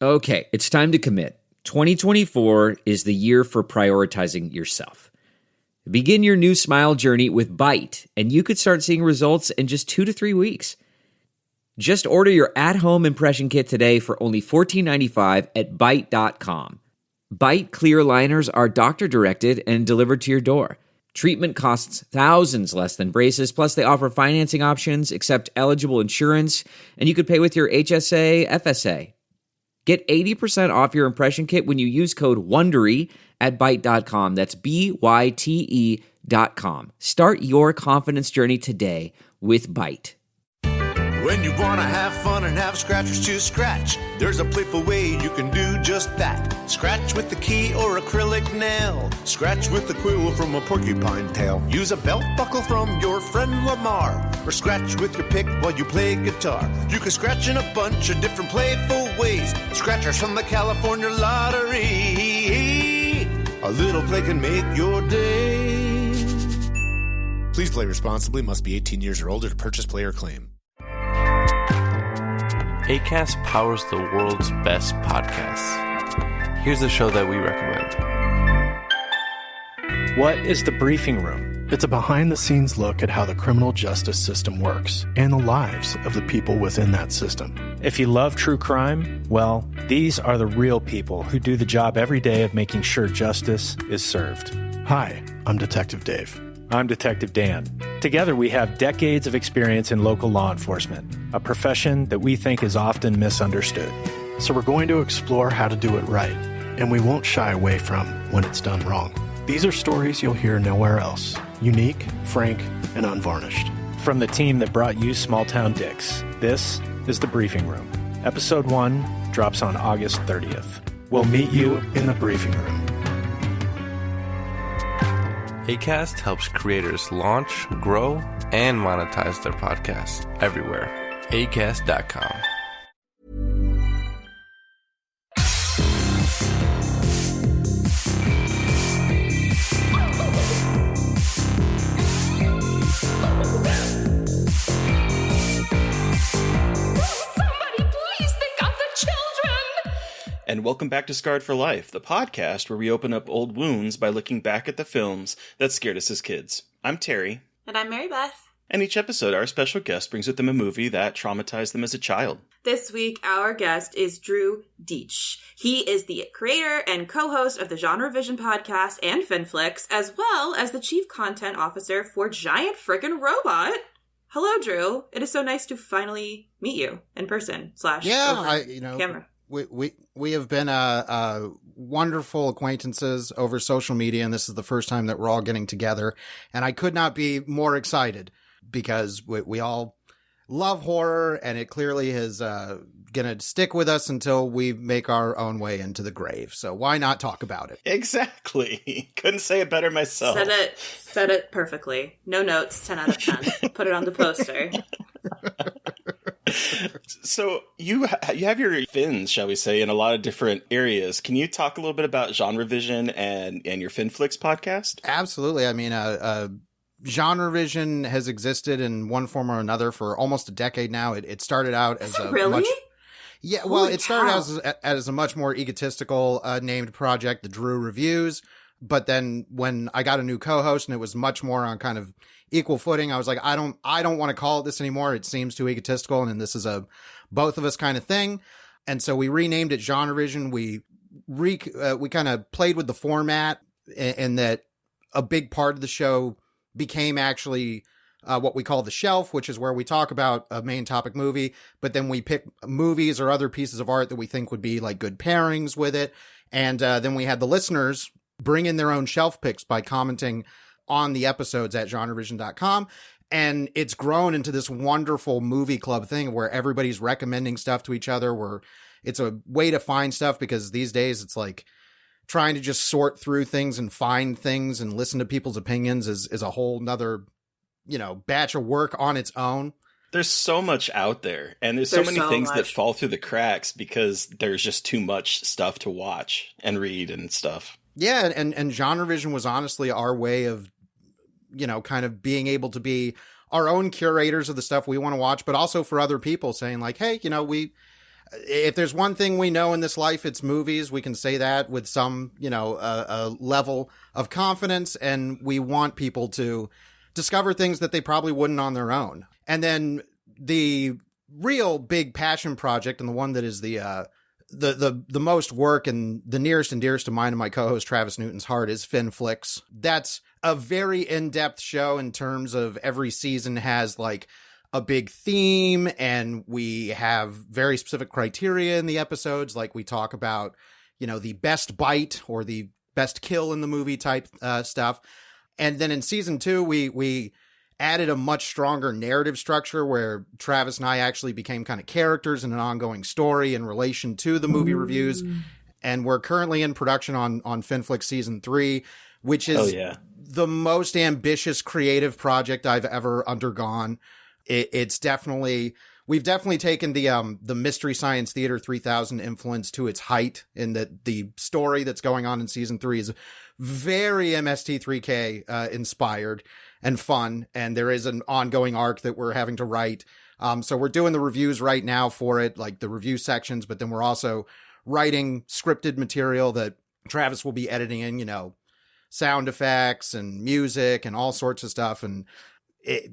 Okay, it's time to commit. 2024 is the year for prioritizing yourself. Begin your new smile journey with Byte, and you could start seeing results in just 2 to 3 weeks. Just order your at-home impression kit today for only $14.95 at Byte.com. Byte clear liners are doctor-directed and delivered to your door. Treatment costs thousands less than braces, plus they offer financing options, accept eligible insurance, and you could pay with your HSA, FSA. Get 80% off your impression kit when you use code WONDERY at Byte.com. That's BYTE.com. Start your confidence journey today with Byte. When you want to have fun and have scratchers to scratch, there's a playful way you can do just that. Scratch with the key or acrylic nail. Scratch with the quill from a porcupine tail. Use a belt buckle from your friend Lamar. Or scratch with your pick while you play guitar. You can scratch in a bunch of different playful ways. Scratchers from the California Lottery. A little play can make your day. Please play responsibly. Must be 18 years or older to purchase, play, or claim. Acast powers the world's best podcasts. Here's a show that we recommend. What is The Briefing Room? It's a behind-the-scenes look at how the criminal justice system works and the lives of the people within that system. If you love true crime, well, these are the real people who do the job every day of making sure justice is served. Hi, I'm Detective Dave. I'm Detective Dan. Together, we have decades of experience in local law enforcement, a profession that we think is often misunderstood. So we're going to explore how to do it right, and we won't shy away from when it's done wrong. These are stories you'll hear nowhere else. Unique, frank, and unvarnished. From the team that brought you Small Town Dicks, this is The Briefing Room. Episode 1 drops on August 30th. We'll meet you in the briefing room. Acast helps creators launch, grow, and monetize their podcasts everywhere. Acast.com. And welcome back to Scarred for Life, the podcast where we open up old wounds by looking back at the films that scared us as kids. I'm Terry. And I'm Mary Beth. And each episode, our special guest brings with them a movie that traumatized them as a child. This week, our guest is Drew Dietsch. He is the creator and co-host of the GenreVision podcast and Fin Flicks, as well as the chief content officer for Giant Frickin' Robot. Hello, Drew. It is so nice to finally meet you in person / camera. We have been wonderful acquaintances over social media, and this is the first time that we're all getting together. And I could not be more excited because we all love horror, and it clearly is going to stick with us until we make our own way into the grave. So why not talk about it? Exactly. Couldn't say it better myself. Said it perfectly. No notes, 10 out of 10. Put it on the poster. So you have your fins, shall we say, in a lot of different areas. Can you talk a little bit about GenreVision and your Fin Flicks podcast? Absolutely. I mean, GenreVision has existed in one form or another for almost a decade now. It started out as it started out as a much more egotistical named project, the Drew Reviews. But then when I got a new co-host and it was much more on kind of equal footing, I was like, I don't want to call it this anymore. It seems too egotistical, and this is a both of us kind of thing. And so we renamed it GenreVision. We kind of played with the format, and that a big part of the show became actually what we call the shelf, which is where we talk about a main topic movie, but then we pick movies or other pieces of art that we think would be like good pairings with it. And then we had the listeners bring in their own shelf picks by commenting on the episodes at GenreVision.com. And it's grown into this wonderful movie club thing where everybody's recommending stuff to each other, where it's a way to find stuff, because these days it's like trying to just sort through things and find things and listen to people's opinions is a whole nother, batch of work on its own. There's so much out there, and there's so many things that fall through the cracks because there's just too much stuff to watch and read and stuff. Yeah, and GenreVision was honestly our way of, kind of being able to be our own curators of the stuff we want to watch, but also for other people saying like, hey, if there's one thing we know in this life, it's movies. We can say that with some, a level of confidence, and we want people to discover things that they probably wouldn't on their own. And then the real big passion project, and the one that is the most work and the nearest and dearest to mine and my co-host Travis Newton's heart, is Fin Flicks. That's a very in-depth show in terms of every season has like a big theme, and we have very specific criteria in the episodes. Like we talk about, the best bite or the best kill in the movie type stuff. And then in season 2, we added a much stronger narrative structure where Travis and I actually became kind of characters in an ongoing story in relation to the movie reviews. And we're currently in production on Fin Flicks season 3, which is the most ambitious creative project I've ever undergone. It's definitely, we've definitely taken the Mystery Science Theater 3000 influence to its height, in that the story that's going on in season 3 is very MST3K inspired and fun. And there is an ongoing arc that we're having to write. So we're doing the reviews right now for it, like the review sections, but then we're also writing scripted material that Travis will be editing in, sound effects and music and all sorts of stuff. And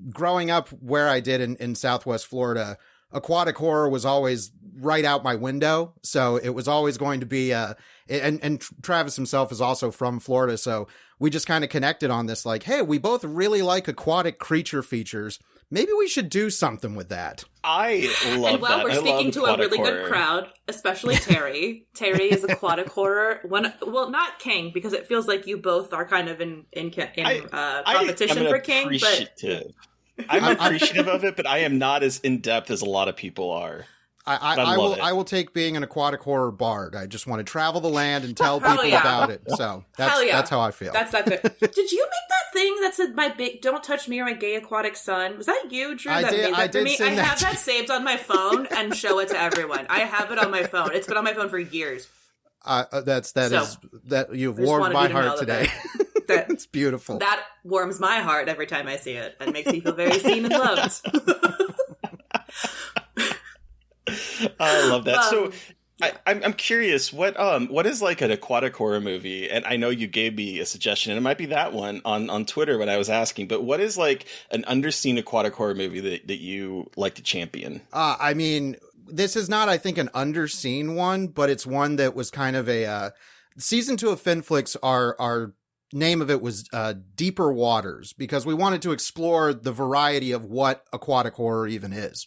growing up where I did in Southwest Florida, aquatic horror was always right out my window. So it was always going to be, and Travis himself is also from Florida. So we just kind of connected on this, like, hey, we both really like aquatic creature features. Maybe we should do something with that. I love and while that. we're speaking to a really good crowd, especially Terry. Terry is aquatic horror. Not king, because it feels like you both are kind of in competition for king. But I'm appreciative of it, but I am not as in depth as a lot of people are. I will take being an aquatic horror bard. I just want to travel the land and tell people about it. So that's how I feel. That's that good. Did you make that thing that said "my big don't touch me or my gay aquatic son"? Was that you, Drew? I made that for me. I have that saved on my phone and show it to everyone. I have it on my phone. It's been on my phone for years. You've warmed my heart today. It's beautiful. That warms my heart every time I see it and makes me feel very seen and loved. I love that. So I'm curious, what is like an aquatic horror movie? And I know you gave me a suggestion, and it might be that one on Twitter when I was asking, but what is like an underseen aquatic horror movie that you like to champion? I mean, this is not, I think, an underseen one, but it's one that was kind of a season 2 of Fin Flicks. Our name of it was Deeper Waters, because we wanted to explore the variety of what aquatic horror even is.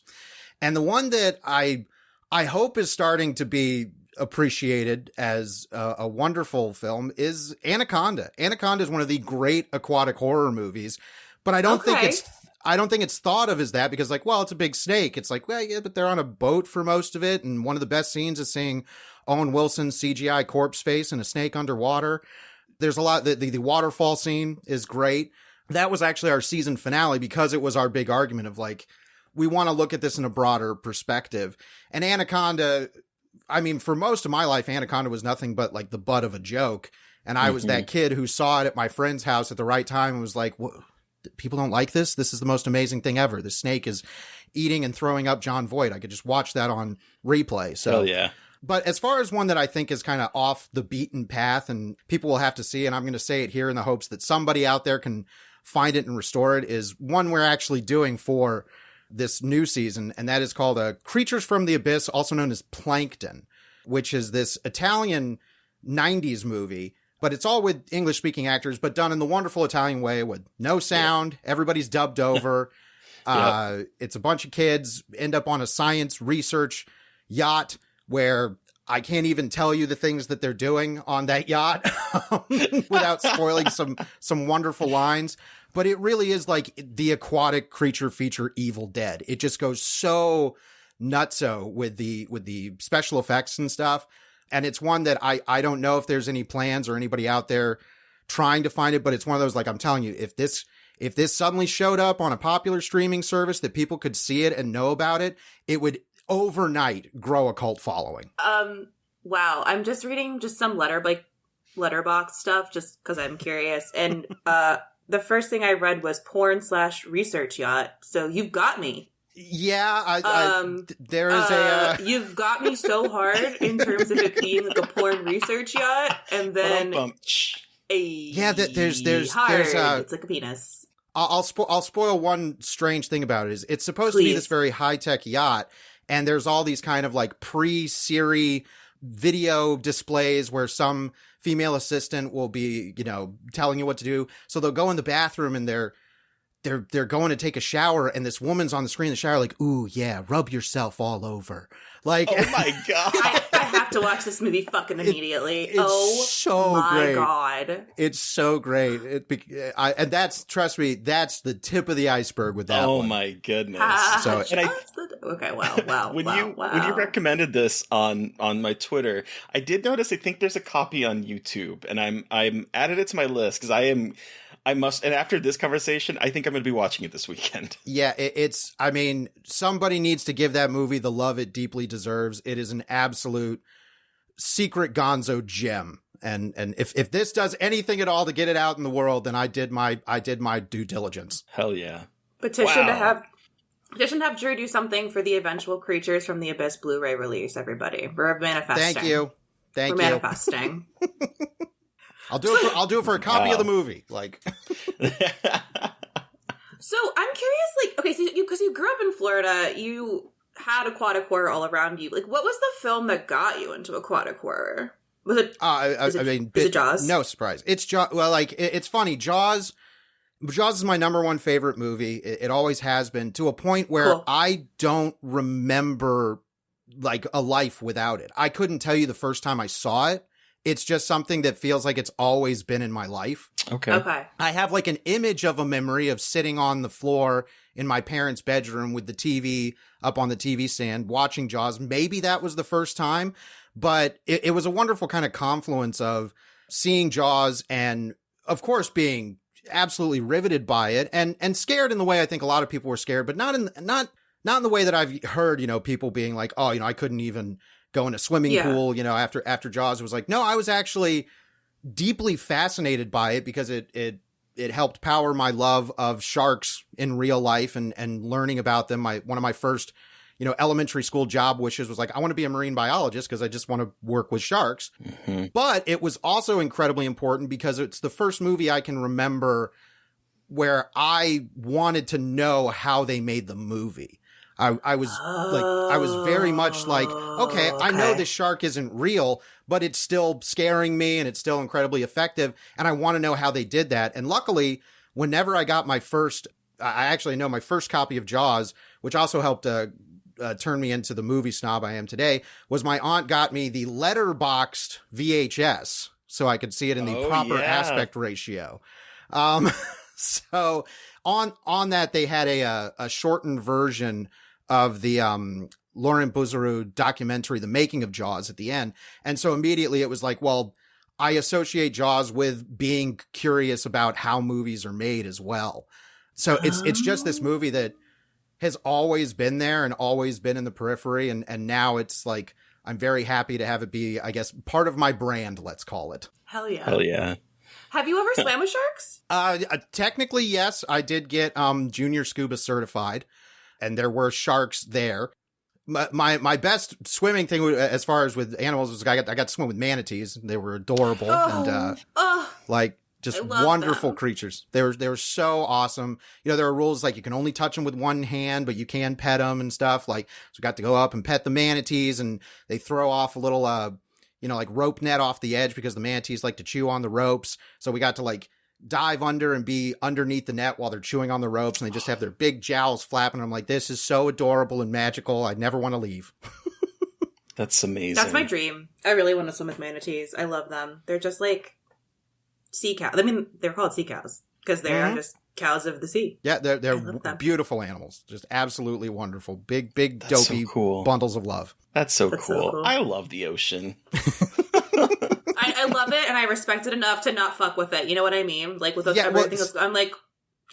And the one that I hope is starting to be appreciated as a wonderful film is Anaconda. Anaconda is one of the great aquatic horror movies, but I don't think it's thought of as that, because like, well, it's a big snake. It's like, well, yeah, but they're on a boat for most of it. And one of the best scenes is seeing Owen Wilson's CGI corpse face and a snake underwater. There's a lot. The waterfall scene is great. That was actually our season finale, because it was our big argument of like, we want to look at this in a broader perspective. And Anaconda, I mean, for most of my life, Anaconda was nothing but like the butt of a joke. And I was that kid who saw it at my friend's house at the right time and was like, people don't like this? This is the most amazing thing ever. The snake is eating and throwing up John Voight. I could just watch that on replay. So, yeah. But as far as one that I think is kind of off the beaten path and people will have to see, and I'm going to say it here in the hopes that somebody out there can find it and restore it, is one we're actually doing for this new season, and that is called Creatures from the Abyss, also known as Plankton, which is this Italian 90s movie, but it's all with English-speaking actors, but done in the wonderful Italian way with no sound. Everybody's dubbed over. It's a bunch of kids end up on a science research yacht where I can't even tell you the things that they're doing on that yacht without spoiling some wonderful lines. But it really is like the aquatic creature feature Evil Dead. It just goes so nutso with the special effects and stuff. And it's one that I don't know if there's any plans or anybody out there trying to find it, but it's one of those, like, I'm telling you, if this suddenly showed up on a popular streaming service that people could see it and know about it, it would overnight grow a cult following. Wow. I'm just reading just some letterbox stuff just because I'm curious. And the first thing I read was porn/research yacht. So you've got me. Yeah, there is You've got me so hard in terms of it being like a porn research yacht, and then there's it's like a penis. I'll spoil one strange thing about it. Is it's supposed to be this very high-tech yacht, and there's all these kind of like pre-Siri video displays where some female assistant will be, telling you what to do. So they'll go in the bathroom and they're going to take a shower, and this woman's on the screen in the shower like, ooh, yeah, rub yourself all over. Like, oh my God. I have to watch this movie fucking immediately. It's so great. God. It's so great. And trust me, that's the tip of the iceberg with that one. Oh my goodness. Okay, wow. When you recommended this on my Twitter, I did notice, I think there's a copy on YouTube, and I'm added it to my list because I must, and after this conversation, I think I'm going to be watching it this weekend. Yeah, somebody needs to give that movie the love it deeply deserves. It is an absolute secret gonzo gem. And if this does anything at all to get it out in the world, then I did my due diligence. Hell yeah. Petition to have Drew do something for the eventual Creatures from the Abyss Blu-ray release, everybody. We're manifesting. Thank you. We're manifesting. I'll do it for a copy of the movie. Like, so I'm curious, like, okay, so because you grew up in Florida, you had aquatic horror all around you. Like, what was the film that got you into aquatic horror? Was it? Is it Jaws? No surprise. It's Jaws. Well, like, it's funny. Jaws is my number one favorite movie. It always has been, to a point where I don't remember like a life without it. I couldn't tell you the first time I saw it. It's just something that feels like it's always been in my life. Okay. I have like an image of a memory of sitting on the floor in my parents' bedroom with the TV up on the TV stand watching Jaws. Maybe that was the first time, but it was a wonderful kind of confluence of seeing Jaws and, of course, being absolutely riveted by it and scared in the way I think a lot of people were scared, but not in the way that I've heard, people being like, oh, I couldn't even go in a swimming pool, after Jaws. It was like, no, I was actually deeply fascinated by it because it helped power my love of sharks in real life and learning about them. One of my first, elementary school job wishes was like, I want to be a marine biologist because I just want to work with sharks. Mm-hmm. But it was also incredibly important because it's the first movie I can remember where I wanted to know how they made the movie. I was very much like, okay, I know this shark isn't real, but it's still scaring me and it's still incredibly effective. And I want to know how they did that. And luckily, whenever I got my first copy of Jaws, which also helped turn me into the movie snob I am today, was my aunt got me the letterboxed VHS so I could see it in the proper aspect ratio. So on that, they had a shortened version of the Laurent Bouzereau documentary, The Making of Jaws, at the end. And so immediately it was like, well, I associate Jaws with being curious about how movies are made as well. So it's just this movie that has always been there and always been in the periphery. And now it's like, I'm very happy to have it be, I guess, part of my brand, let's call it. Hell yeah. Hell yeah. Have you ever swam with sharks? Technically, yes. I did get junior scuba certified, and there were sharks there. My best swimming thing, as far as with animals, was I got to swim with manatees. They were adorable just wonderful creatures. They were so awesome. There are rules like you can only touch them with one hand, but you can pet them and stuff. Like, so we got to go up and pet the manatees, and they throw off a little like rope net off the edge because the manatees like to chew on the ropes. So we got to like dive under and be underneath the net while they're chewing on the ropes, and they just have their big jowls flapping. I'm like, this is so adorable and magical. I never want to leave. That's amazing. That's my dream. I really want to swim with manatees. I love them. They're just like sea cows. I mean, they're called sea cows because they are just cows of the sea. Yeah, they're beautiful animals. Just absolutely wonderful. Big, dopey bundles of love. That's so cool. I love the ocean. I love it, and I respect it enough to not fuck with it. You know what I mean? Like with everything else, I'm like,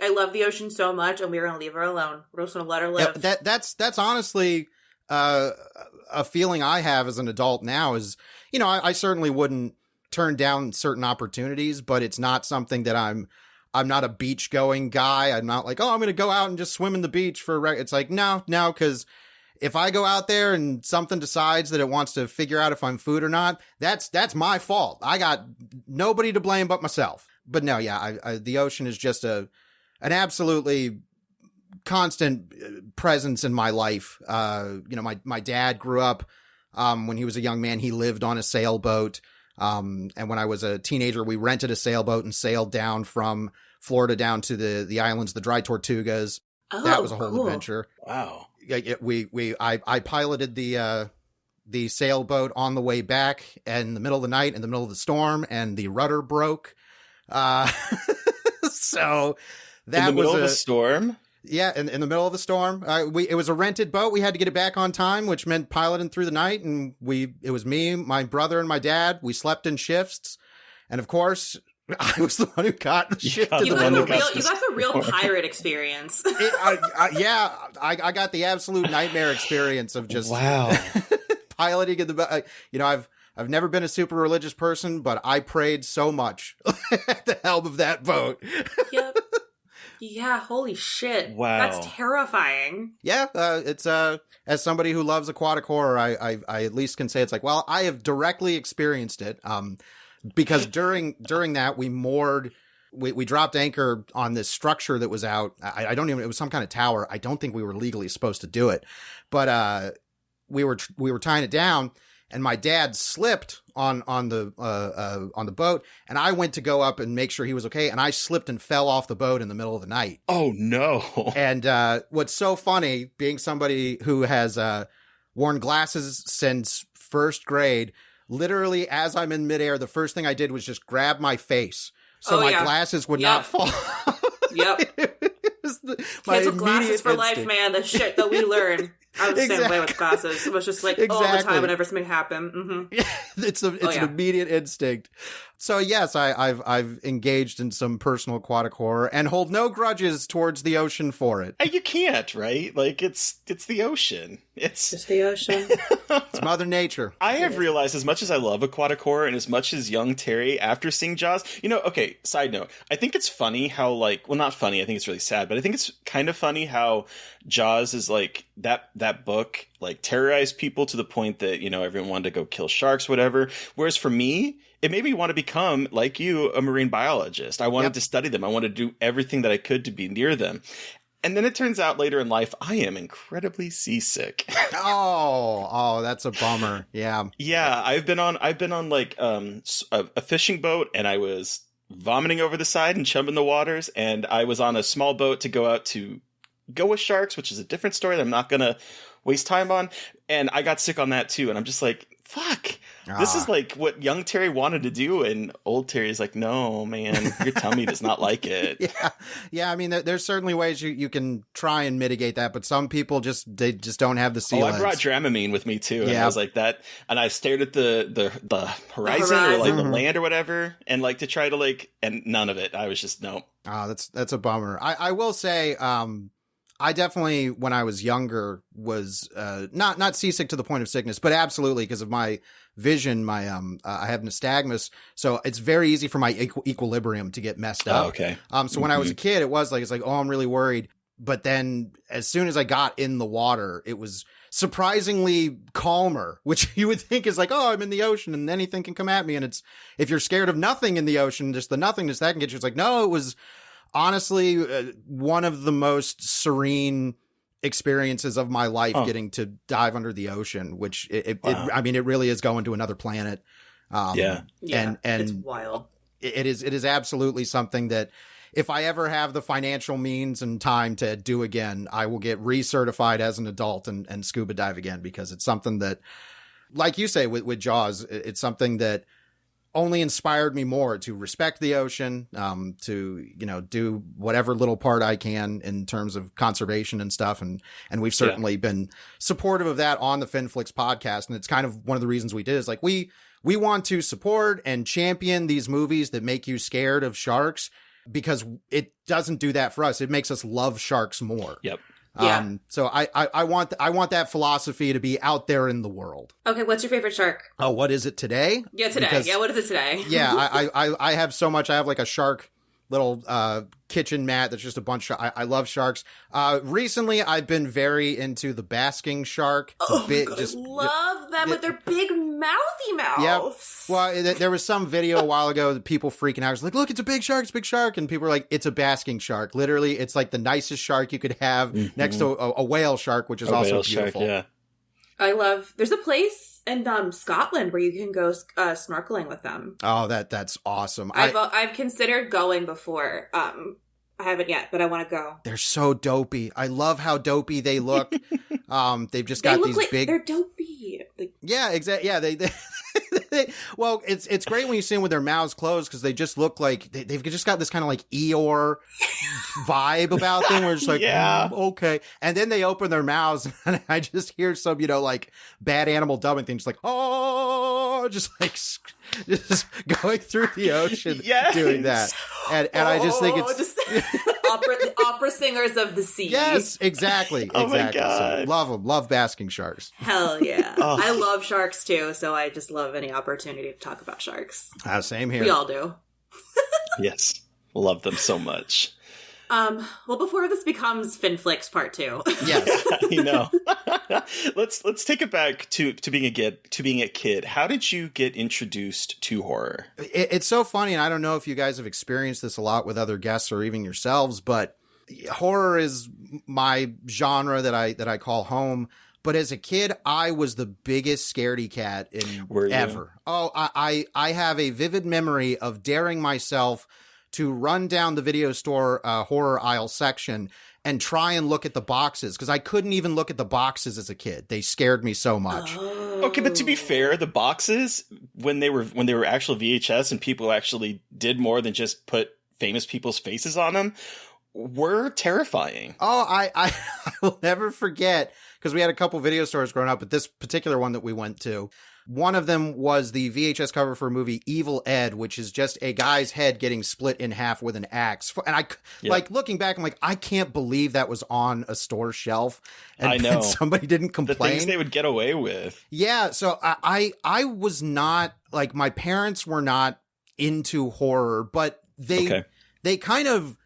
I love the ocean so much, and we're gonna leave her alone. We're just gonna let her live. Yeah, that's honestly a feeling I have as an adult now. Is I certainly wouldn't turn down certain opportunities, but it's not something that I'm I'm not a beach going guy. I'm not like, oh, I'm going to go out and just swim in the beach it's like, no, because if I go out there and something decides that it wants to figure out if I'm food or not, that's my fault. I got nobody to blame but myself. But no, yeah, the ocean is just an absolutely constant presence in my life. My dad grew up, when he was a young man, he lived on a sailboat. And when I was a teenager, we rented a sailboat and sailed down from Florida down to the islands, the Dry Tortugas. Oh, that was a whole cool. adventure. Wow. I piloted the sailboat on the way back in the middle of the night, in the middle of the storm, and the rudder broke. So that in the middle was of a storm. Yeah, in the middle of the storm. It was a rented boat. We had to get it back on time, which meant piloting through the night. And it was me, my brother, and my dad. We slept in shifts, and of course, I was the one who got the shift. You got the real pirate experience. I got the absolute nightmare experience of just piloting in the. I've never been a super religious person, but I prayed so much at the helm of that boat. Yep. Yeah, holy shit. Wow. That's terrifying. Yeah, it's as somebody who loves aquatic horror, I at least can say it's like, well, I have directly experienced it. Because during that we dropped anchor on this structure that was out. I don't even, it was some kind of tower. I don't think we were legally supposed to do it, but we were tying it down, and my dad slipped on the boat, and I went to go up and make sure he was okay, and I slipped and fell off the boat in the middle of the night. Oh no. And what's so funny, being somebody who has worn glasses since first grade, literally as I'm in midair, the first thing I did was just grab my face so my glasses would not fall. Yep. Kids with glasses for life, man. The shit that we learn. I was the same way with glasses. It was just like all the time whenever something happened. Mm-hmm. It's an immediate instinct. So yes, I've engaged in some personal aquatic horror and hold no grudges towards the ocean for it. You can't, right? Like it's the ocean. It's just the ocean. It's Mother Nature. I have realized, as much as I love aquatic horror and as much as young Terry, after seeing Jaws, okay, side note, I think it's funny how, like, well, not funny, I think it's really sad, but I think it's kind of funny how Jaws is like that book, like, terrorized people to the point that, everyone wanted to go kill sharks, whatever. Whereas for me, it made me want to become, like you, a marine biologist. I wanted to study them. I wanted to do everything that I could to be near them. And then it turns out later in life, I am incredibly seasick. Oh, that's a bummer. Yeah. Yeah. I've been on like a fishing boat, and I was vomiting over the side and chumming the waters. And I was on a small boat to go out to go with sharks, which is a different story that I'm not going to waste time on. And I got sick on that too. And I'm just like, fuck, this is like what young Terry wanted to do. And old Terry is like, no, man, your tummy does not like it. Yeah. I mean, there's certainly ways you can try and mitigate that, but some people just don't have the sea legs. I brought Dramamine with me too. And I was like that. And I stared at the horizon or like the land or whatever. And like to try to like, and none of it. I was just, no. Oh, that's a bummer. I will say, I definitely, when I was younger, was not seasick to the point of sickness, but absolutely because of my vision. I have nystagmus, so it's very easy for my equilibrium to get messed up. Oh, okay. So when I was a kid, it's like, oh, I'm really worried. But then as soon as I got in the water, it was surprisingly calmer, which you would think is like, oh, I'm in the ocean and anything can come at me. And it's, if you're scared of nothing in the ocean, just the nothingness that can get you. It's like, no, it was honestly one of the most serene experiences of my life, getting to dive under the ocean, which it really is going to another planet. And it's wild. It is absolutely something that if I ever have the financial means and time to do again, I will get recertified as an adult and scuba dive again, because it's something that, like you say with Jaws, it's something that only inspired me more to respect the ocean, to, do whatever little part I can in terms of conservation and stuff. And we've certainly been supportive of that on the Fin Flicks podcast. And it's kind of one of the reasons we did is like, we want to support and champion these movies that make you scared of sharks, because it doesn't do that for us. It makes us love sharks more. Yep. So I want that philosophy to be out there in the world. Okay, what's your favorite shark? Oh, what is it today? Yeah, today. What is it today? I have so much. I have like a shark little kitchen mat that's just a bunch of I love sharks. Recently I've been very into the basking shark. It's I love them with their big mouthy mouths. Yep. Well, there was some video a while ago that people freaking out. I was like, look, it's a big shark, it's a big shark. And people were like, it's a basking shark. Literally, it's like the nicest shark you could have next to a whale shark, which is also beautiful. Shark, yeah. There's a place in Scotland where you can go snorkeling with them. Oh, that's awesome. I've considered going before. I haven't yet, but I want to go. They're so dopey. I love how dopey they look. They've just got these big. They're dopey. Yeah, exactly. Yeah, they well, it's great when you see them with their mouths closed because they just look like they've just got this kind of like Eeyore vibe about them where it's like, okay. And then they open their mouths and I just hear some, like bad animal dubbing thing, just like, oh, just going through the ocean doing that. And I just think it's opera singers of the sea. Yes, exactly. Oh exactly. My God. So love them. Love basking sharks. Hell yeah. I love sharks too, so I just love any opportunity to talk about sharks. Same here. We all do. Yes. Love them so much. Well, before this becomes Fin Flicks Part 2. Yes. I know. Let's take it back to being a kid. How did you get introduced to horror? It's so funny, and I don't know if you guys have experienced this a lot with other guests or even yourselves, but horror is my genre that I call home. But as a kid, I was the biggest scaredy cat ever. Oh, I have a vivid memory of daring myself to run down the video store horror aisle section and try and look at the boxes because I couldn't even look at the boxes as a kid. They scared me so much. Okay, but to be fair, the boxes when they were actual VHS and people actually did more than just put famous people's faces on them were terrifying. Oh, I will never forget because we had a couple video stores growing up, but this particular one that we went to, one of them was the VHS cover for a movie Evil Ed, which is just a guy's head getting split in half with an axe. And like looking back, I'm like, I can't believe that was on a store shelf. And, I know. And somebody didn't complain. The things they would get away with. Yeah. So I was not like, my parents were not into horror, but they kind of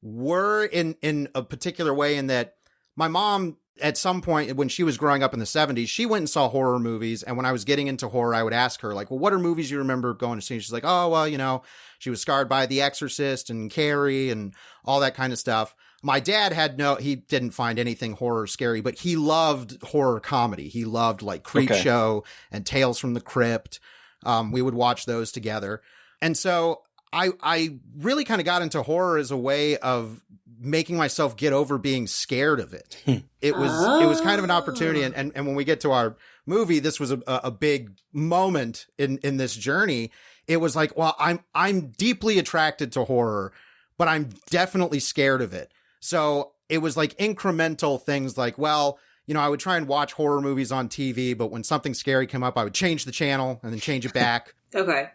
were in a particular way in that my mom, at some point when she was growing up in the 70s, she went and saw horror movies. And when I was getting into horror, I would ask her like, well, what are movies you remember going to see? And she's like, oh, well, she was scarred by The Exorcist and Carrie and all that kind of stuff. My dad he didn't find anything horror scary, but he loved horror comedy. He loved like Creepshow and Tales from the Crypt. We would watch those together. And so I really kind of got into horror as a way of making myself get over being scared of it. It was kind of an opportunity. And when we get to our movie, this was a big moment in this journey. It was like, well, I'm deeply attracted to horror, but I'm definitely scared of it. So it was like incremental things like, well, I would try and watch horror movies on TV, but when something scary came up, I would change the channel and then change it back. Okay.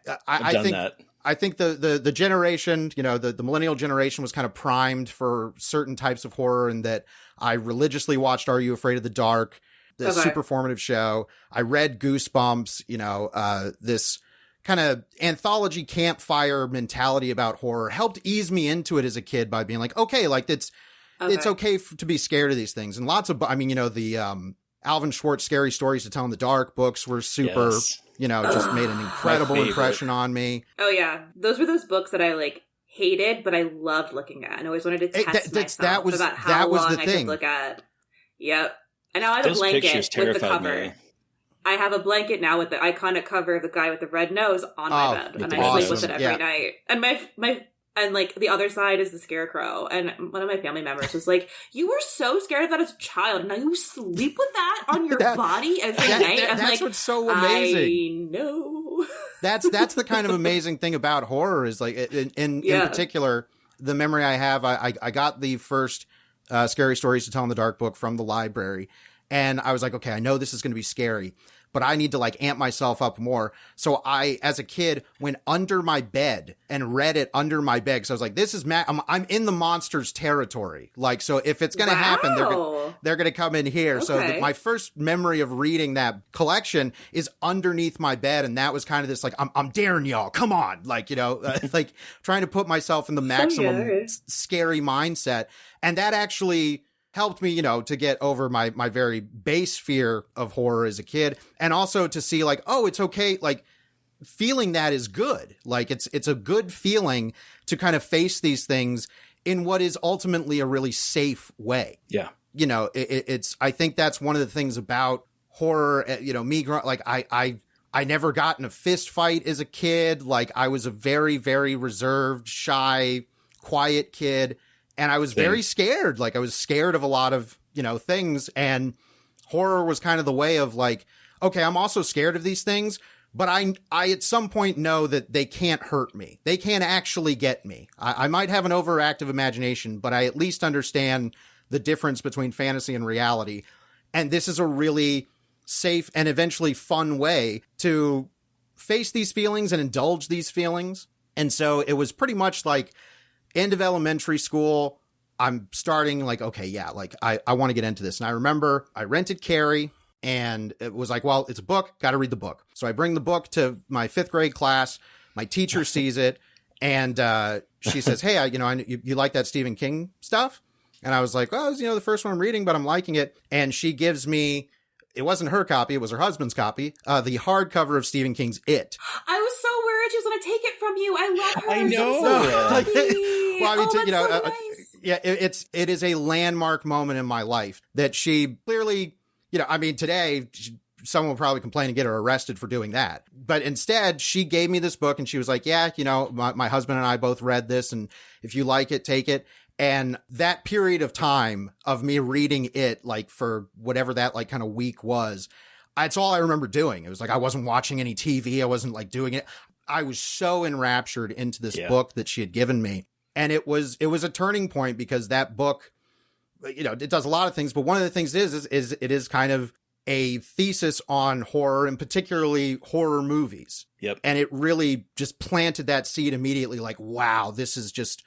I think the generation, the millennial generation was kind of primed for certain types of horror, and that I religiously watched Are You Afraid of the Dark, the super formative show. I read Goosebumps, this kind of anthology campfire mentality about horror helped ease me into it as a kid by being like, okay, like it's okay to be scared of these things. And lots of, the Alvin Schwartz Scary Stories to Tell in the Dark books were super, just made an incredible impression on me. Oh yeah. Those were those books that I hated, but I loved looking at and always wanted to test myself about how long I could look at. Yep. And now I have a blanket with the cover. Me. I have a blanket now with the iconic cover of the guy with the red nose on my bed, and I sleep with it every night. And and the other side is the scarecrow. And one of my family members was like, "You were so scared of that as a child, and now you sleep with that on your body every night." That's what's so amazing. I know. That's the kind of amazing thing about horror is in particular, the memory I have. I got the first Scary Stories to Tell in the Dark book from the library. And I was like, okay, I know this is going to be scary. but I need to like amp myself up more. So I, as a kid, went under my bed and read it under my bed. So I was like, this is I'm in the monsters territory. Like, so if it's going to happen, they're going to come in here. Okay. So my first memory of reading that collection is underneath my bed. And that was kind of this, like, I'm daring y'all, come on. Like, you know, like trying to put myself in the maximum scary mindset. And that actually helped me, you know, to get over my very base fear of horror as a kid. And also to see like, oh, it's okay. Like feeling that is good. Like it's a good feeling to kind of face these things in what is ultimately a really safe way. Yeah. You know, it's, I think that's one of the things about horror, you know, me growing, like I never got in a fist fight as a kid. Like I was a very, very reserved, shy, quiet kid. And I was very scared. Like I was scared of a lot of, you know, things. And horror was kind of the way of like, okay, I'm also scared of these things, but I at some point know that they can't hurt me. They can't actually get me. I might have an overactive imagination, but I at least understand the difference between fantasy and reality. And this is a really safe and eventually fun way to face these feelings and indulge these feelings. And so it was pretty much like, end of elementary school, I'm starting like, okay, yeah, like I want to get into this. And I remember I rented Carrie and it was like, well, it's a book, got to read the book. So I bring the book to my 5th grade class. My teacher sees it and she says, hey, you like that Stephen King stuff? And I was like, well, it's, you know, the first one I'm reading, but I'm liking it. And she gives me, it wasn't her copy, it was her husband's copy, the hardcover of Stephen King's It. I was so worried she was going to take it from you. I love her. I know. Well, I mean, you know, so nice. Yeah, it is a landmark moment in my life that she clearly, you know, I mean, today someone will probably complain and get her arrested for doing that. But instead, she gave me this book and she was like, yeah, you know, my husband and I both read this. And if you like it, take it. And that period of time of me reading it, like for whatever that like kind of week was, that's all I remember doing. It was like, I wasn't watching any TV. I wasn't like doing it. I was so enraptured into this book that she had given me. And it was a turning point because that book, you know, it does a lot of things, but one of the things is it is kind of a thesis on horror and particularly horror movies. Yep. And it really just planted that seed immediately. Like, wow, this is just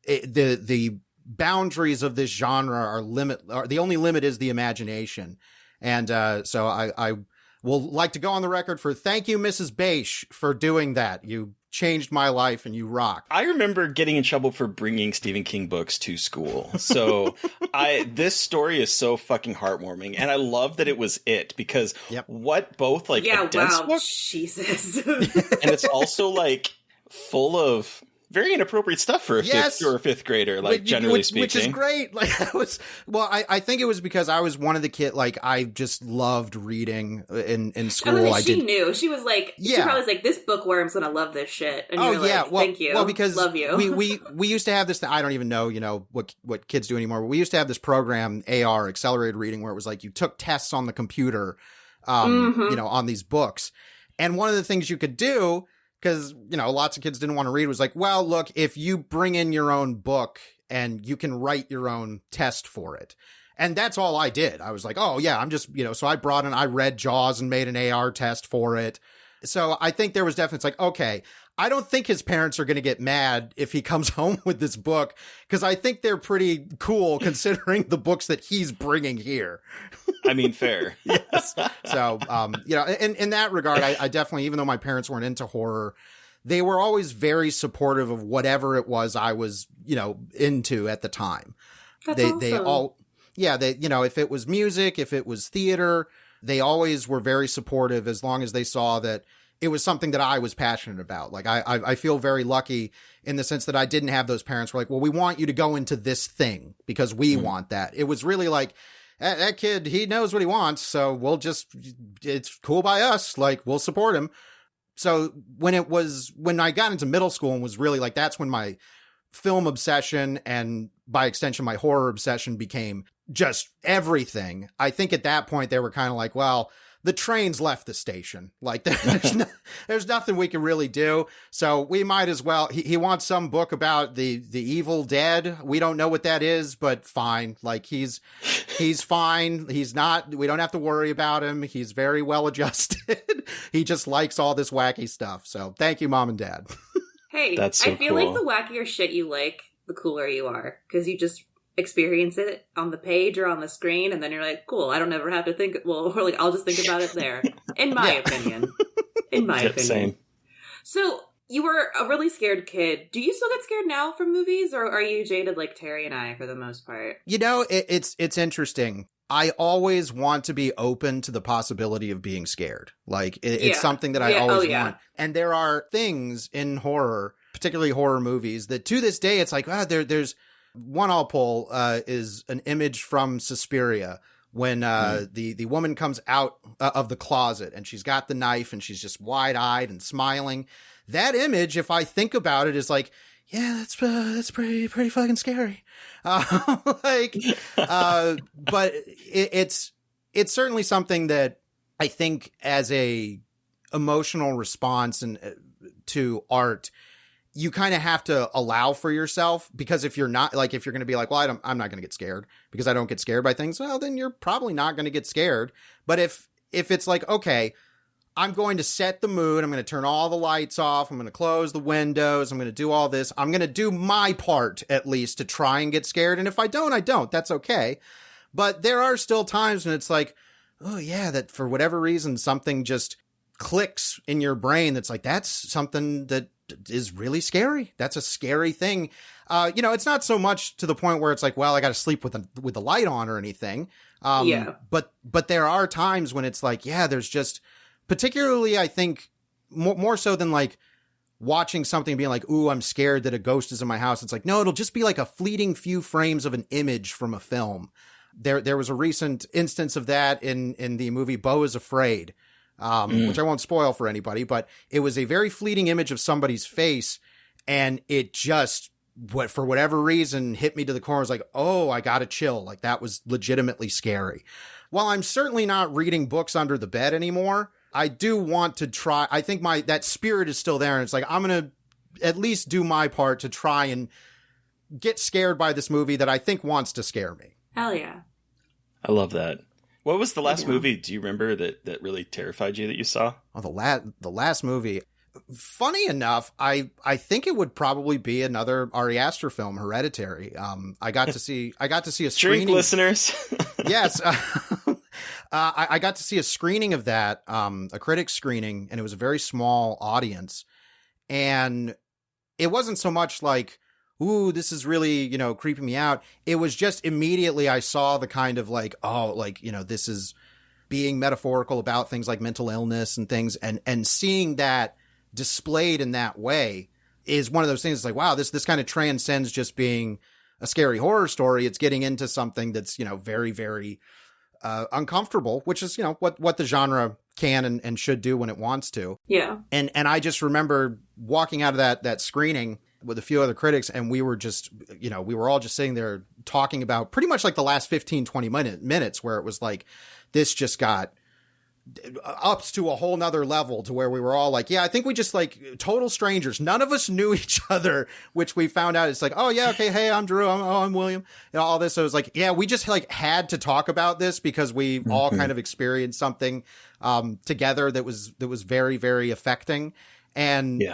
the boundaries of this genre are the only limit is the imagination. And so I will like to go on the record for thank you, Mrs. Beish, for doing that. You changed my life and you rock. I remember getting in trouble for bringing Stephen King books to school. So this story is so fucking heartwarming. And I love that it was it because what both like a dense book, Jesus. and it's also like full of very inappropriate stuff for a fifth grader, like generally speaking. Which is great. Like I think it was because I was one of the kids, like I just loved reading in school. She knew. She was like, she probably was like, this bookworm's gonna love this shit. And you're like, thank you. Well, because love you. we used to have this, I don't even know, you know, what kids do anymore, but we used to have this program, AR, accelerated reading, where it was like you took tests on the computer, you know, on these books. And one of the things you could do, because, you know, lots of kids didn't want to read, was like, well, look, if you bring in your own book and you can write your own test for it. And that's all I did. I was like, oh, yeah, I'm just, you know, so I read Jaws and made an AR test for it. So I think there was definitely, it's like, okay, I don't think his parents are going to get mad if he comes home with this book, because I think they're pretty cool considering the books that he's bringing here. I mean, fair. Yes. So, you know, in that regard, I definitely, even though my parents weren't into horror, they were always very supportive of whatever it was I was, you know, into at the time. They all, they, you know, if it was music, if it was theater, they always were very supportive as long as they saw that it was something that I was passionate about. Like I feel very lucky in the sense that I didn't have those parents who were like, well, we want you to go into this thing because we want that. It was really like, that kid, he knows what he wants. So it's cool by us. Like we'll support him. So when I got into middle school and was really like, that's when my film obsession and by extension, my horror obsession became just everything. I think at that point they were kind of like, well, the train's left the station. Like there's nothing we can really do. So we might as well. He wants some book about the evil dead. We don't know what that is, but fine. Like he's fine. He's not. We don't have to worry about him. He's very well adjusted. He just likes all this wacky stuff. So thank you, Mom and Dad. Hey, that's so I feel cool. like the wackier shit you like, the cooler you are, because you just experience it on the page or on the screen, and then you're like, cool, I don't ever have to think, well, or like, I'll just think about it there, in my opinion. In my opinion. Same. So, you were a really scared kid. Do you still get scared now from movies, or are you jaded like Terry and I for the most part? You know, it's interesting. I always want to be open to the possibility of being scared. Like, it's something that I always want. And there are things in horror, particularly horror movies, that to this day, it's like, there's one I'll pull is an image from Suspiria when the woman comes out of the closet and she's got the knife and she's just wide-eyed and smiling. That image, if I think about it, is like, yeah, that's pretty fucking scary. But it's certainly something that I think as a emotional response and to art, you kind of have to allow for yourself, because if you're not, like, if you're going to be like, well, I'm not going to get scared because I don't get scared by things, well, then you're probably not going to get scared. But if it's like, okay, I'm going to set the mood, I'm going to turn all the lights off, I'm going to close the windows, I'm going to do all this, I'm going to do my part at least to try and get scared. And if I don't, I don't. That's okay. But there are still times when it's like, oh yeah, that for whatever reason, something just clicks in your brain that's like, that's something that is really scary. That's a scary thing. It's not so much to the point where it's like, well, I got to sleep with the light on or anything. But there are times when it's like, yeah, there's just, particularly, I think more so than like watching something being like, ooh, I'm scared that a ghost is in my house. It's like, no, it'll just be like a fleeting few frames of an image from a film. There was a recent instance of that in the movie Beau is Afraid, which I won't spoil for anybody, but it was a very fleeting image of somebody's face, and it just, for whatever reason, hit me to the core. I was like, oh, I got a chill. Like, that was legitimately scary. While I'm certainly not reading books under the bed anymore, I do want to try. I think that spirit is still there, and it's like, I'm going to at least do my part to try and get scared by this movie that I think wants to scare me. Hell yeah. I love that. What was the last movie, do you remember, that really terrified you that you saw? Oh, the last movie. Funny enough, I think it would probably be another Ari Aster film, Hereditary. I got to see a screening. Drink, listeners. Yes. I got to see a screening of that, a critic screening, and it was a very small audience. And it wasn't so much like, ooh, this is really, creeping me out. It was just immediately I saw the kind of like, oh, like, this is being metaphorical about things like mental illness and things, and seeing that displayed in that way is one of those things. It's like, wow, this kind of transcends just being a scary horror story. It's getting into something that's, very, very uncomfortable, which is, what the genre can and should do when it wants to. Yeah. And I just remember walking out of that screening with a few other critics, and we were just, we were all just sitting there talking about pretty much like the last 15, 20 minutes where it was like, this just got ups to a whole nother level to where we were all like, yeah, I think we just like total strangers. None of us knew each other, which we found out it's like, oh yeah, okay, hey, I'm Drew, I'm William, all this. So it was like, yeah, we just like had to talk about this because we all kind of experienced something together that was very, very affecting. And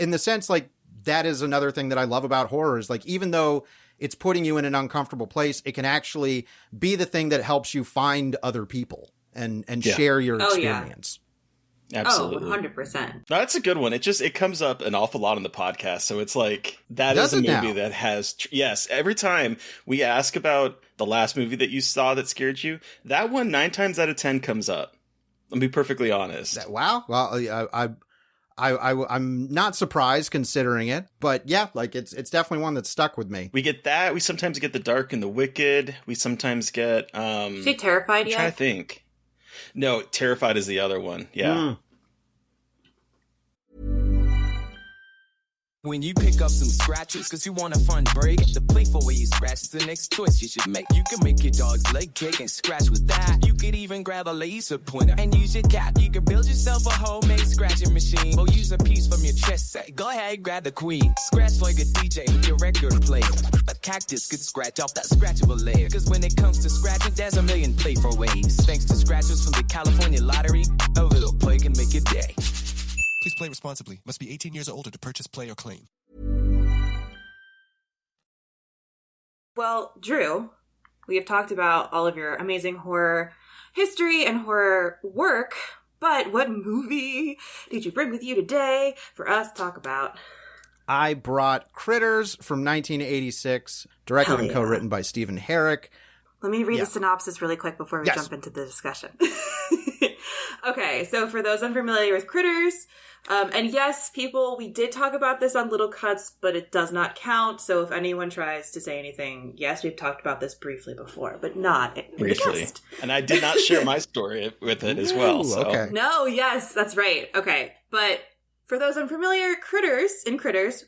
in the sense, like, that is another thing that I love about horror is like, even though it's putting you in an uncomfortable place, it can actually be the thing that helps you find other people and share your experience. Absolutely. 100%. No, that's a good one. It comes up an awful lot on the podcast. So it's like, that is a movie that has, yes, every time we ask about the last movie that you saw that scared you, that one 9 times out of 10 comes up. I'll be perfectly honest. Wow. Well, I'm not surprised considering it, but yeah, like it's definitely one that stuck with me. We get that. We sometimes get The Dark and the Wicked. We sometimes get, Is he Terrified yet? I'm trying to think. No, Terrified is the other one. Yeah. When you pick up some scratches, cause you want a fun break, the playful way you scratch is the next choice you should make. You can make your dog's leg kick and scratch with that. You could even grab a laser pointer and use your cat. You can build yourself a homemade scratching machine, or use a piece from your chess set. Go ahead, grab the queen. Scratch like a DJ with your record player. A cactus could scratch off that scratchable layer. Cause when it comes to scratching, there's a million playful ways. Thanks to scratchers from the California Lottery, a little play can make your day. Please play responsibly. Must be 18 years or older to purchase, play, or claim. Well, Drew, we have talked about all of your amazing horror history and horror work, but what movie did you bring with you today for us to talk about? I brought Critters from 1986, directed and co-written by Stephen Herrick. Let me read the synopsis really quick before we jump into the discussion. Okay, so for those unfamiliar with Critters, and yes, people, we did talk about this on Little Cuts, but it does not count. So if anyone tries to say anything, yes, we've talked about this briefly before, but not briefly. And I did not share my story with it as well. So. Okay. No, yes, that's right. Okay, but for those unfamiliar, Critters,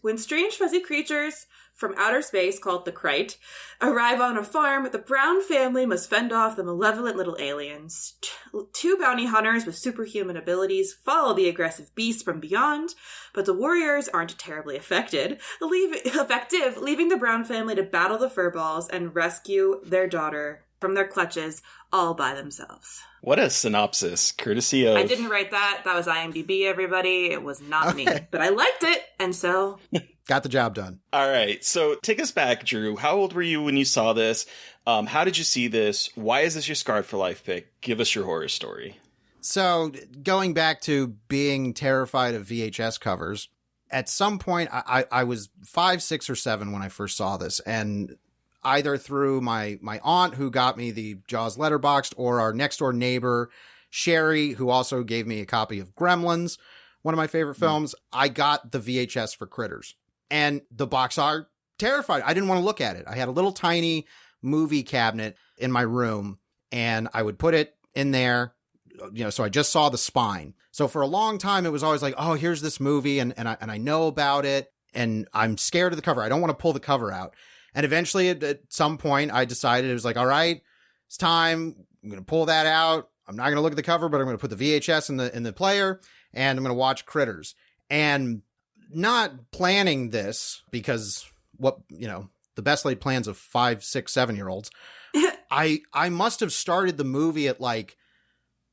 when strange fuzzy creatures from outer space called the Critic arrive on a farm, the Brown family must fend off the malevolent little aliens. Two bounty hunters with superhuman abilities follow the aggressive beasts from beyond, but the warriors aren't terribly effective, leaving the Brown family to battle the furballs and rescue their daughter from their clutches all by themselves. What a synopsis, courtesy of... I didn't write that. That was IMDb, everybody. It was not me. But I liked it, and so... Got the job done. All right, so take us back, Drew. How old were you when you saw this? How did you see this? Why is this your Scarred for Life pick? Give us your horror story. So, going back to being terrified of VHS covers, at some point, I was 5, 6, or 7 when I first saw this, and... either through my aunt who got me the Jaws letterboxed, or our next door neighbor, Sherry, who also gave me a copy of Gremlins, one of my favorite films. I got the VHS for Critters, and the box art terrified. I didn't want to look at it. I had a little tiny movie cabinet in my room, and I would put it in there, so I just saw the spine. So for a long time, it was always like, oh, here's this movie, and I know about it, and I'm scared of the cover. I don't want to pull the cover out. And eventually, at some point, I decided it was like, all right, it's time. I'm going to pull that out. I'm not going to look at the cover, but I'm going to put the VHS in the player, and I'm going to watch Critters. And not planning this, because the best laid plans of 5, 6, 7-year-olds. I must have started the movie at like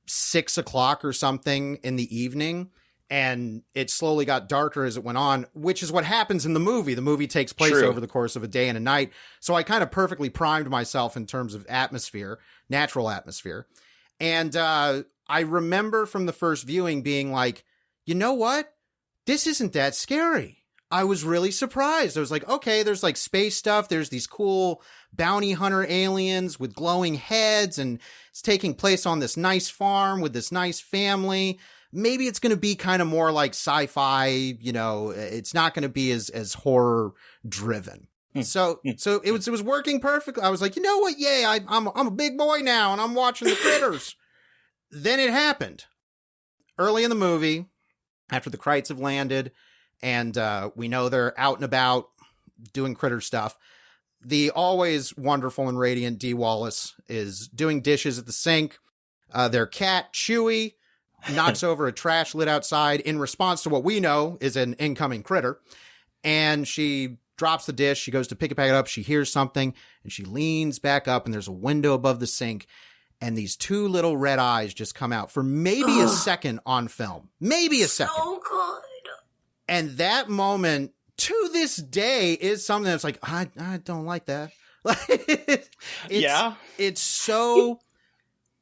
6 o'clock or something in the evening. And it slowly got darker as it went on, which is what happens in the movie. The movie takes place over the course of a day and a night. So I kind of perfectly primed myself in terms of atmosphere, natural atmosphere. And I remember from the first viewing being like, you know what? This isn't that scary. I was really surprised. I was like, okay, there's like space stuff. There's these cool bounty hunter aliens with glowing heads, and it's taking place on this nice farm with this nice family. Maybe it's going to be kind of more like sci-fi, it's not going to be as horror driven. So it was working perfectly. I was like, you know what? Yay. I'm a big boy now, and I'm watching the Critters. Then it happened early in the movie, after the Crites have landed, and we know they're out and about doing Critter stuff. The always wonderful and radiant Dee Wallace is doing dishes at the sink. Their cat, Chewy, knocks over a trash lid outside in response to what we know is an incoming critter. And she drops the dish. She goes to pick it back up. She hears something, and she leans back up, and there's a window above the sink. And these two little red eyes just come out for maybe a second on film. Maybe a second. So good. And that moment, to this day, is something that's like, I don't like that. It's so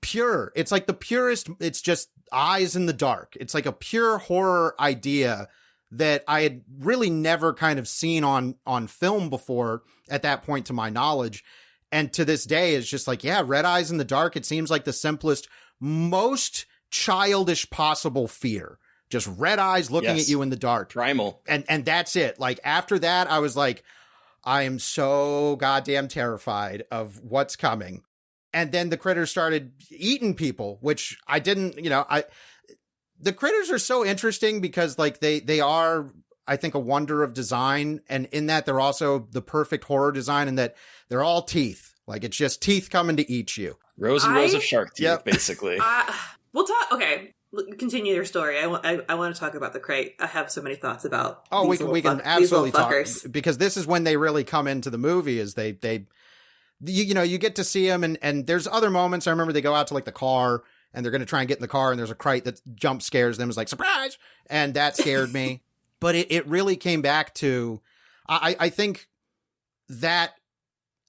pure. It's like the purest. It's just eyes in the dark. It's like a pure horror idea that I had really never kind of seen on film before at that point, to my knowledge. And to this day, it's just like, yeah, red eyes in the dark. It seems like the simplest, most childish possible fear. Just red eyes looking at you in the dark. Primal. And that's it. Like, after that, I was like, I am so goddamn terrified of what's coming. And then the critters started eating people, which I didn't, the critters are so interesting because like they are, I think, a wonder of design. And in that, they're also the perfect horror design in that they're all teeth. Like, it's just teeth coming to eat you. Rows and rows of shark teeth, basically. We'll talk. Okay. Continue your story. I want to talk about the crate. I have so many thoughts about. Oh, we can absolutely talk, because this is when they really come into the movie. Is you get to see them, and there's other moments. I remember they go out to like the car, and they're going to try and get in the car, and there's a crate that jump scares them. It's like, surprise, and that scared me. But it really came back to, I think that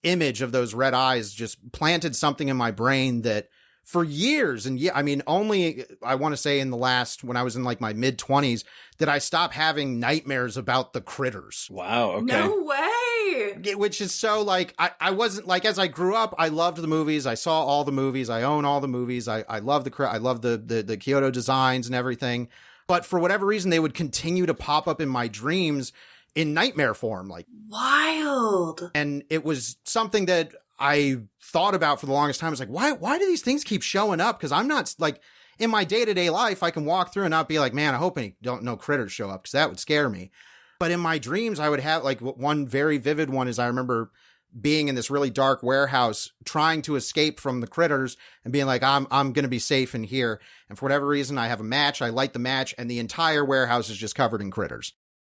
image of those red eyes just planted something in my brain that for years, and only, I want to say in the last, when I was in like my mid-20s, did I stop having nightmares about the critters. Wow, okay. No way! Which is so, like, I wasn't, like, as I grew up, I loved the movies, I saw all the movies, I own all the movies, I love the Kyoto designs and everything, but for whatever reason, they would continue to pop up in my dreams in nightmare form, like. Wild! And it was something that I thought about for the longest time. I was like, why do these things keep showing up? Because I'm not, like, in my day-to-day life, I can walk through and not be like, man, I hope no critters show up, because that would scare me. But in my dreams, I would have, like, one very vivid one is I remember being in this really dark warehouse, trying to escape from the critters and being like, I'm going to be safe in here. And for whatever reason, I have a match, I light the match, and the entire warehouse is just covered in critters.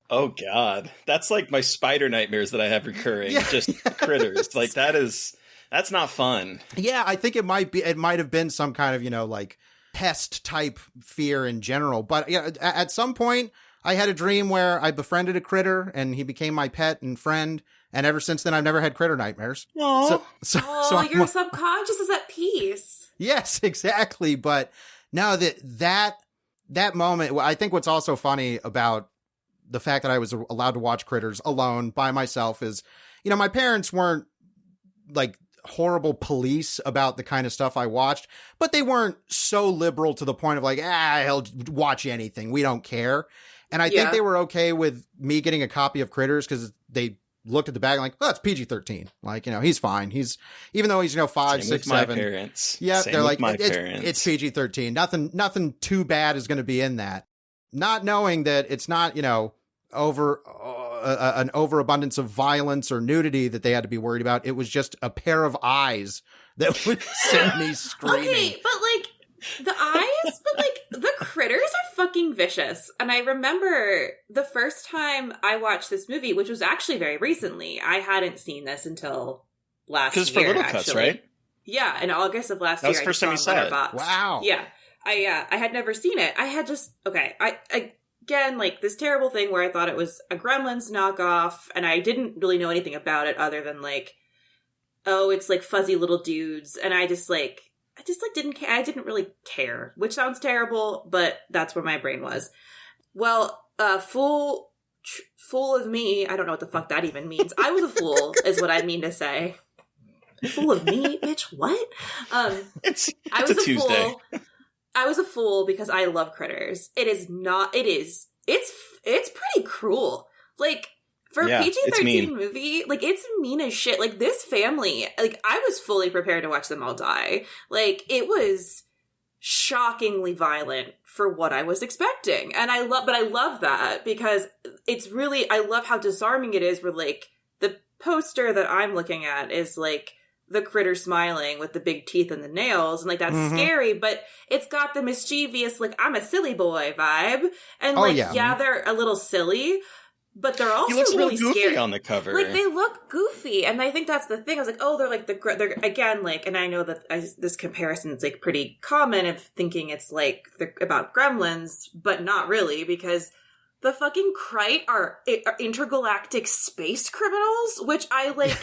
Oh God, that's like my spider nightmares that I have recurring. Yeah. Just critters. Like that's not fun. Yeah, I think it might have been some kind of, like, pest type fear in general. But at some point I had a dream where I befriended a critter and he became my pet and friend. And ever since then, I've never had critter nightmares. So your subconscious is at peace. Yes, exactly. But no, that moment, I think what's also funny about the fact that I was allowed to watch critters alone by myself is, my parents weren't like horrible police about the kind of stuff I watched, but they weren't so liberal to the point of like, he'll watch anything, we don't care. And I think they were okay with me getting a copy of Critters because they looked at the bag like, oh, it's PG-13. Like, he's fine. Even though he's, 5, 6, 7. My parents. Yeah, Same they're like, parents. It's PG-13. Nothing too bad is going to be in that. Not knowing that it's not, an overabundance of violence or nudity that they had to be worried about. It was just a pair of eyes that would send me screaming. Okay, but like the eyes, but like the critters are fucking vicious. And I remember the first time I watched this movie, which was actually very recently. I hadn't seen this until last year. Because for Little Cuts, right? Yeah, in August of last year. That was the first time you saw it. Wow. Yeah. I had never seen it. I had just, again, like this terrible thing where I thought it was a Gremlins knockoff, and I didn't really know anything about it other than like, oh, it's like fuzzy little dudes, and I just didn't care. I didn't really care, which sounds terrible, but that's where my brain was. Well, fool of me, I don't know what the fuck that even means. I was a fool, is what I mean to say. Fool of me, bitch, what? It's a Tuesday. Fool. I was a fool because I love critters. It's pretty cruel. Like, for a PG-13 movie, like, it's mean as shit. Like, this family, like, I was fully prepared to watch them all die. Like, it was shockingly violent for what I was expecting. And I love that because it's really, I love how disarming it is where, like, the poster that I'm looking at is, like, the critter smiling with the big teeth and the nails, and like that's scary, but it's got the mischievous, like, I'm a silly boy vibe, and they're a little silly, but they're also really a little goofy scary on the cover. Like, they look goofy, and I think that's the thing. I was like, oh, they're like they're again, like, and I know that this comparison is like pretty common of thinking it's like about Gremlins, but not really, because the fucking Krite are intergalactic space criminals, which I like.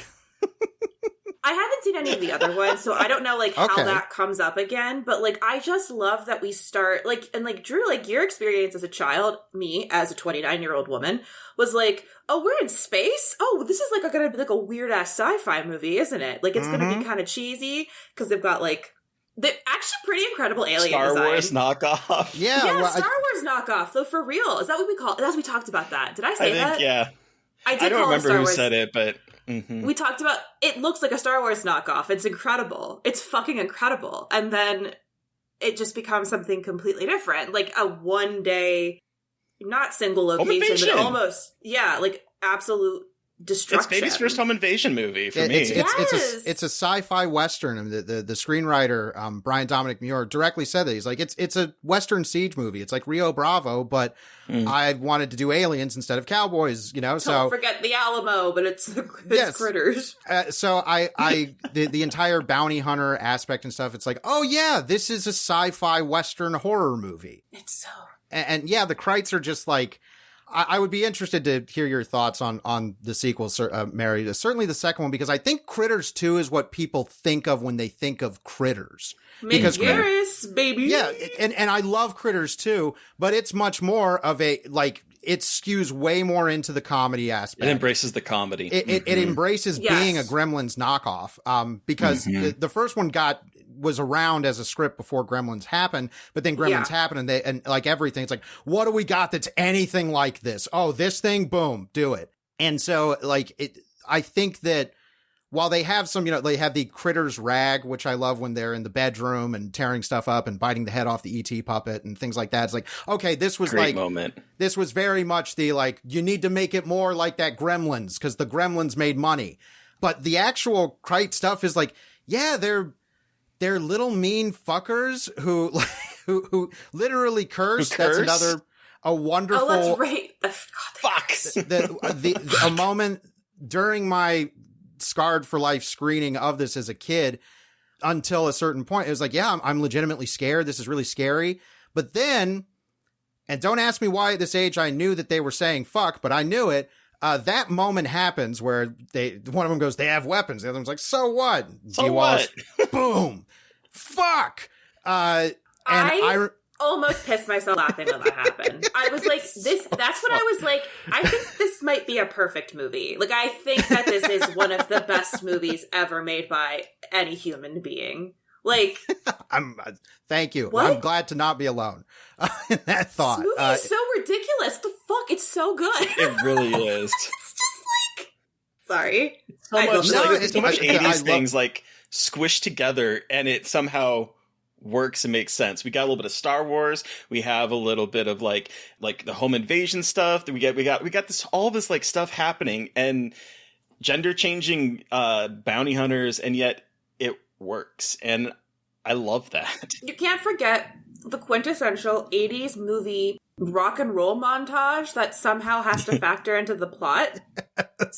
I haven't seen any of the other ones, so I don't know, like, how that comes up again, but, like, I just love that we start, like, and, like, Drew, like, your experience as a child, me, as a 29-year-old woman, was like, oh, we're in space? Oh, this is, like, gonna be, like, a weird-ass sci-fi movie, isn't it? Like, it's gonna be kind of cheesy, because they've got, like, the actually pretty incredible alien Star design. Wars knockoff. Yeah, Star Wars knockoff, though, for real. Is that what we call it? That's we talked about that. Did I say that? Yeah. I don't remember who said it, but... Mm-hmm. We talked about, it looks like a Star Wars knockoff. It's incredible. It's fucking incredible. And then it just becomes something completely different. Like a one day, not single location, but almost, like absolute destruction. It's baby's first home invasion movie for me. It's a sci-fi Western. And the screenwriter, Brian Dominic Muir, directly said that. He's like, it's a Western siege movie. It's like Rio Bravo, but I wanted to do aliens instead of cowboys, Don't forget the Alamo, but it's critters. So the entire bounty hunter aspect and stuff, it's like, oh yeah, this is a sci-fi Western horror movie. It's so... And yeah, the Krites are just like, I would be interested to hear your thoughts on the sequel, Mary. Certainly the second one, because I think Critters 2 is what people think of when they think of Critters. Mick Garris, baby. Yeah, and I love Critters 2, but it's much more of a, like, it skews way more into the comedy aspect. It embraces the comedy. It embraces being a Gremlins knockoff, because the first one was around as a script before Gremlins happened, but then Gremlins happened and like everything, it's like, what do we got that's anything like this? Oh, this thing, boom, do it. And so like I think that while they have some, they have the Critters rag, which I love when they're in the bedroom and tearing stuff up and biting the head off the ET puppet and things like that. It's like, okay, this was great moment. This was very much the, like, you need to make it more like that Gremlins because the Gremlins made money. But the actual Krite stuff is like, yeah, they're little mean fuckers who literally curse. That's a wonderful. Oh, that's right. Fucks. A moment during my scarred for life screening of this as a kid, until a certain point, it was like, yeah, I'm legitimately scared. This is really scary. But then, and don't ask me why at this age I knew that they were saying fuck, but I knew it. That moment happens where one of them goes, they have weapons. The other one's like, so what? So what? Boom. Fuck. I almost pissed myself laughing when that happened. I was like, that's when I was like, I think this might be a perfect movie. Like, I think that this is one of the best movies ever made by any human being. Like, thank you. What? I'm glad to not be alone in that thought. This movie is so ridiculous. The fuck? It's so good. It really is. It's just like, sorry. So much 80s things like squished together, and it somehow works and makes sense. We got a little bit of Star Wars. We have a little bit of like the home invasion stuff. We got all this like stuff happening and gender changing bounty hunters, and yet it works. And I love that. You can't forget the quintessential 80s movie rock and roll montage that somehow has to factor into the plot.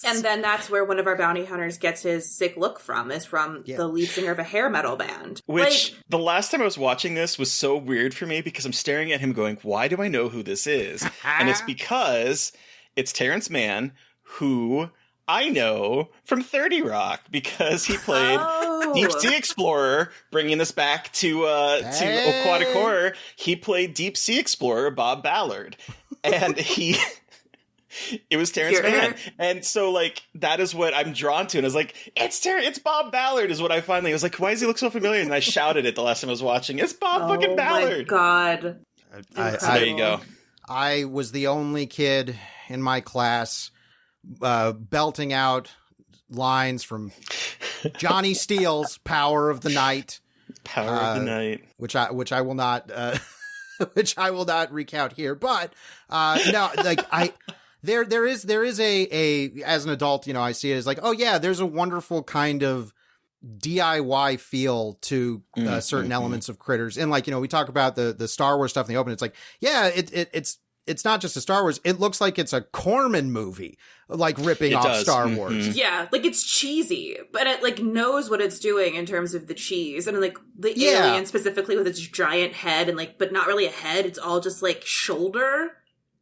And then that's where one of our bounty hunters gets his sick look from, is from the lead singer of a hair metal band. Which, the last time I was watching this was so weird for me because I'm staring at him going, why do I know who this is? And it's because it's Terrence Mann, who I know from 30 Rock, because he played Deep Sea Explorer, bringing this back to aquatic horror. He played Deep Sea Explorer Bob Ballard, and it was Terrence Mann. And so like that is what I'm drawn to, and I was like, it's Bob Ballard is what I was like, why does he look so familiar? And I shouted it the last time I was watching, it's Bob fucking Ballard. Oh my god. So there you go. I was the only kid in my class belting out lines from Johnny Steele's Power of the Night, which I will not recount here, but no, like there is a as an adult, I see it as like, oh yeah, there's a wonderful kind of DIY feel to certain elements of Critters. And like, we talk about the Star Wars stuff in the open. It's like, yeah, it's not just a Star Wars. It looks like it's a Corman movie, like ripping off Star Wars. Yeah, like it's cheesy, but it like knows what it's doing in terms of the cheese and like the alien specifically with its giant head and like, but not really a head. It's all just like shoulder,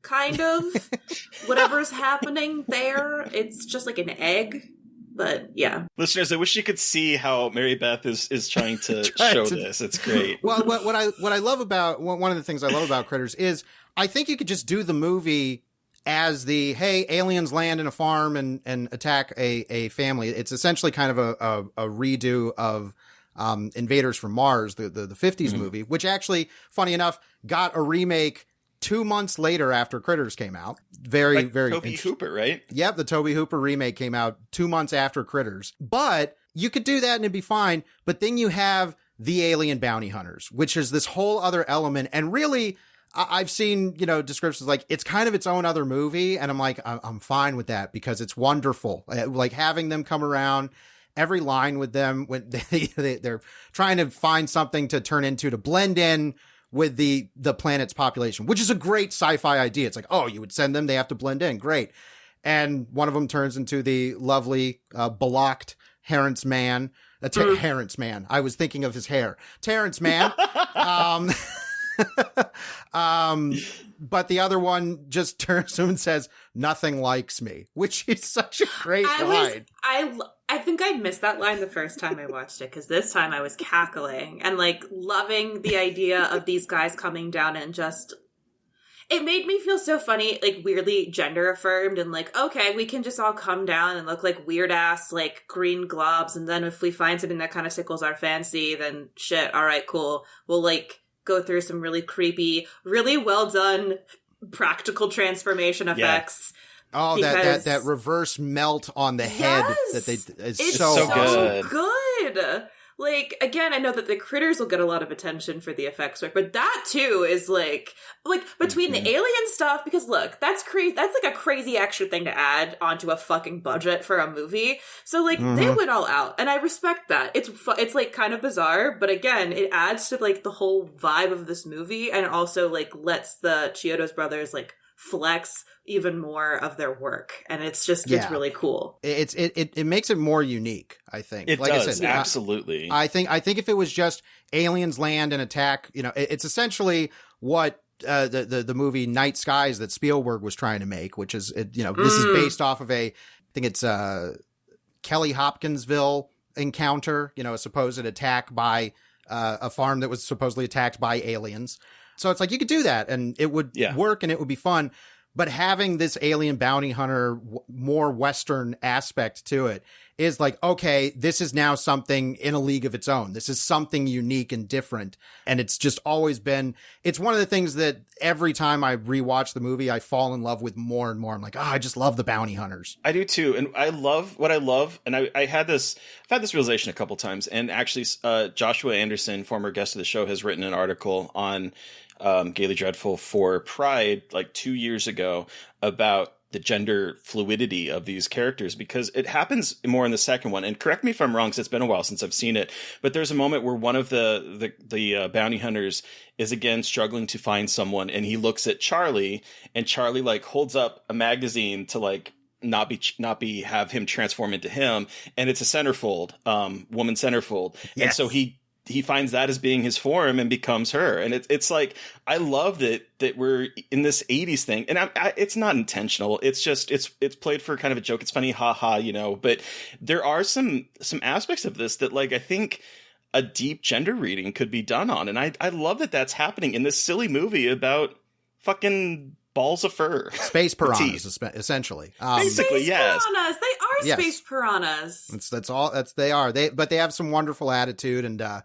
kind of. Whatever's happening there, it's just like an egg. But yeah, listeners, I wish you could see how Mary Beth is trying to show this. It's great. Well, what I love about one of the things I love about Critters is I think you could just do the movie as the, hey, aliens land in a farm and attack a family. It's essentially kind of a redo of Invaders from Mars, the 50s movie, which actually, funny enough, got a remake 2 months later after Critters came out. Very Toby Hooper, right? Yep, the Toby Hooper remake came out 2 months after Critters. But you could do that and it'd be fine. But then you have the alien bounty hunters, which is this whole other element. And really, I've seen, descriptions like it's kind of its own other movie. And I'm like, I'm fine with that because it's wonderful. Like having them come around, every line with them when they're trying to find something to turn into to blend in with the planet's population, which is a great sci-fi idea. It's like, oh, you would send them, they have to blend in. Great. And one of them turns into the lovely, blocked Terrence Mann. Terrence Mann. I was thinking of his hair. Terrence Mann. But the other one just turns to him and says, "Nothing likes me," which is such a great line. I think I missed that line the first time I watched it, because this time I was cackling and like loving the idea of these guys coming down and just... It made me feel so funny, like weirdly gender affirmed, and like, okay, we can just all come down and look like weird ass, like green globs. And then if we find something that kind of tickles our fancy, then shit, all right, cool. We'll like go through some really creepy, really well done practical transformation effects. Oh, that reverse melt on the head that it's so good. Like, again, I know that the critters will get a lot of attention for the effects work, but that too is like between the alien stuff, because look, that's crazy. That's like a crazy extra thing to add onto a fucking budget for a movie. So like they went all out, and I respect that. It's like kind of bizarre, but again, it adds to like the whole vibe of this movie, and also like lets the Chiodos brothers like flex even more of their work, and it's really cool. It makes it more unique, I think. It like does, I said, absolutely. I think if it was just aliens land and attack, it's essentially what the movie Night Skies that Spielberg was trying to make, which is this is based off of I think it's Kelly Hopkinsville encounter, a supposed attack by a farm that was supposedly attacked by aliens. So it's like you could do that and it would work and it would be fun. But having this alien bounty hunter, more Western aspect to it is like, okay, this is now something in a league of its own. This is something unique and different. And it's just always been, it's one of the things that every time I rewatch the movie, I fall in love with more and more. I'm like, I just love the bounty hunters. I do too. And I love, and I've had this realization a couple times. And actually, Joshua Anderson, former guest of the show, has written an article on Gaily Dreadful for Pride like 2 years ago about the gender fluidity of these characters, because it happens more in the second one. And correct me if I'm wrong, because it's been a while since I've seen it, but there's a moment where one of the bounty hunters is again struggling to find someone, and he looks at Charlie, and Charlie like holds up a magazine to like not be have him transform into him, and it's a centerfold, woman centerfold, and so he finds that as being his form and becomes her. And it's like, I love that we're in this 80s thing, and it's not intentional. It's just, it's played for kind of a joke. It's funny. Ha, but there are some aspects of this that like, I think a deep gender reading could be done on. And I love that that's happening in this silly movie about fucking balls of fur. Space piranhas, essentially. Basically, yes. Piranhas. They are space piranhas. They are. But they have some wonderful attitude, and I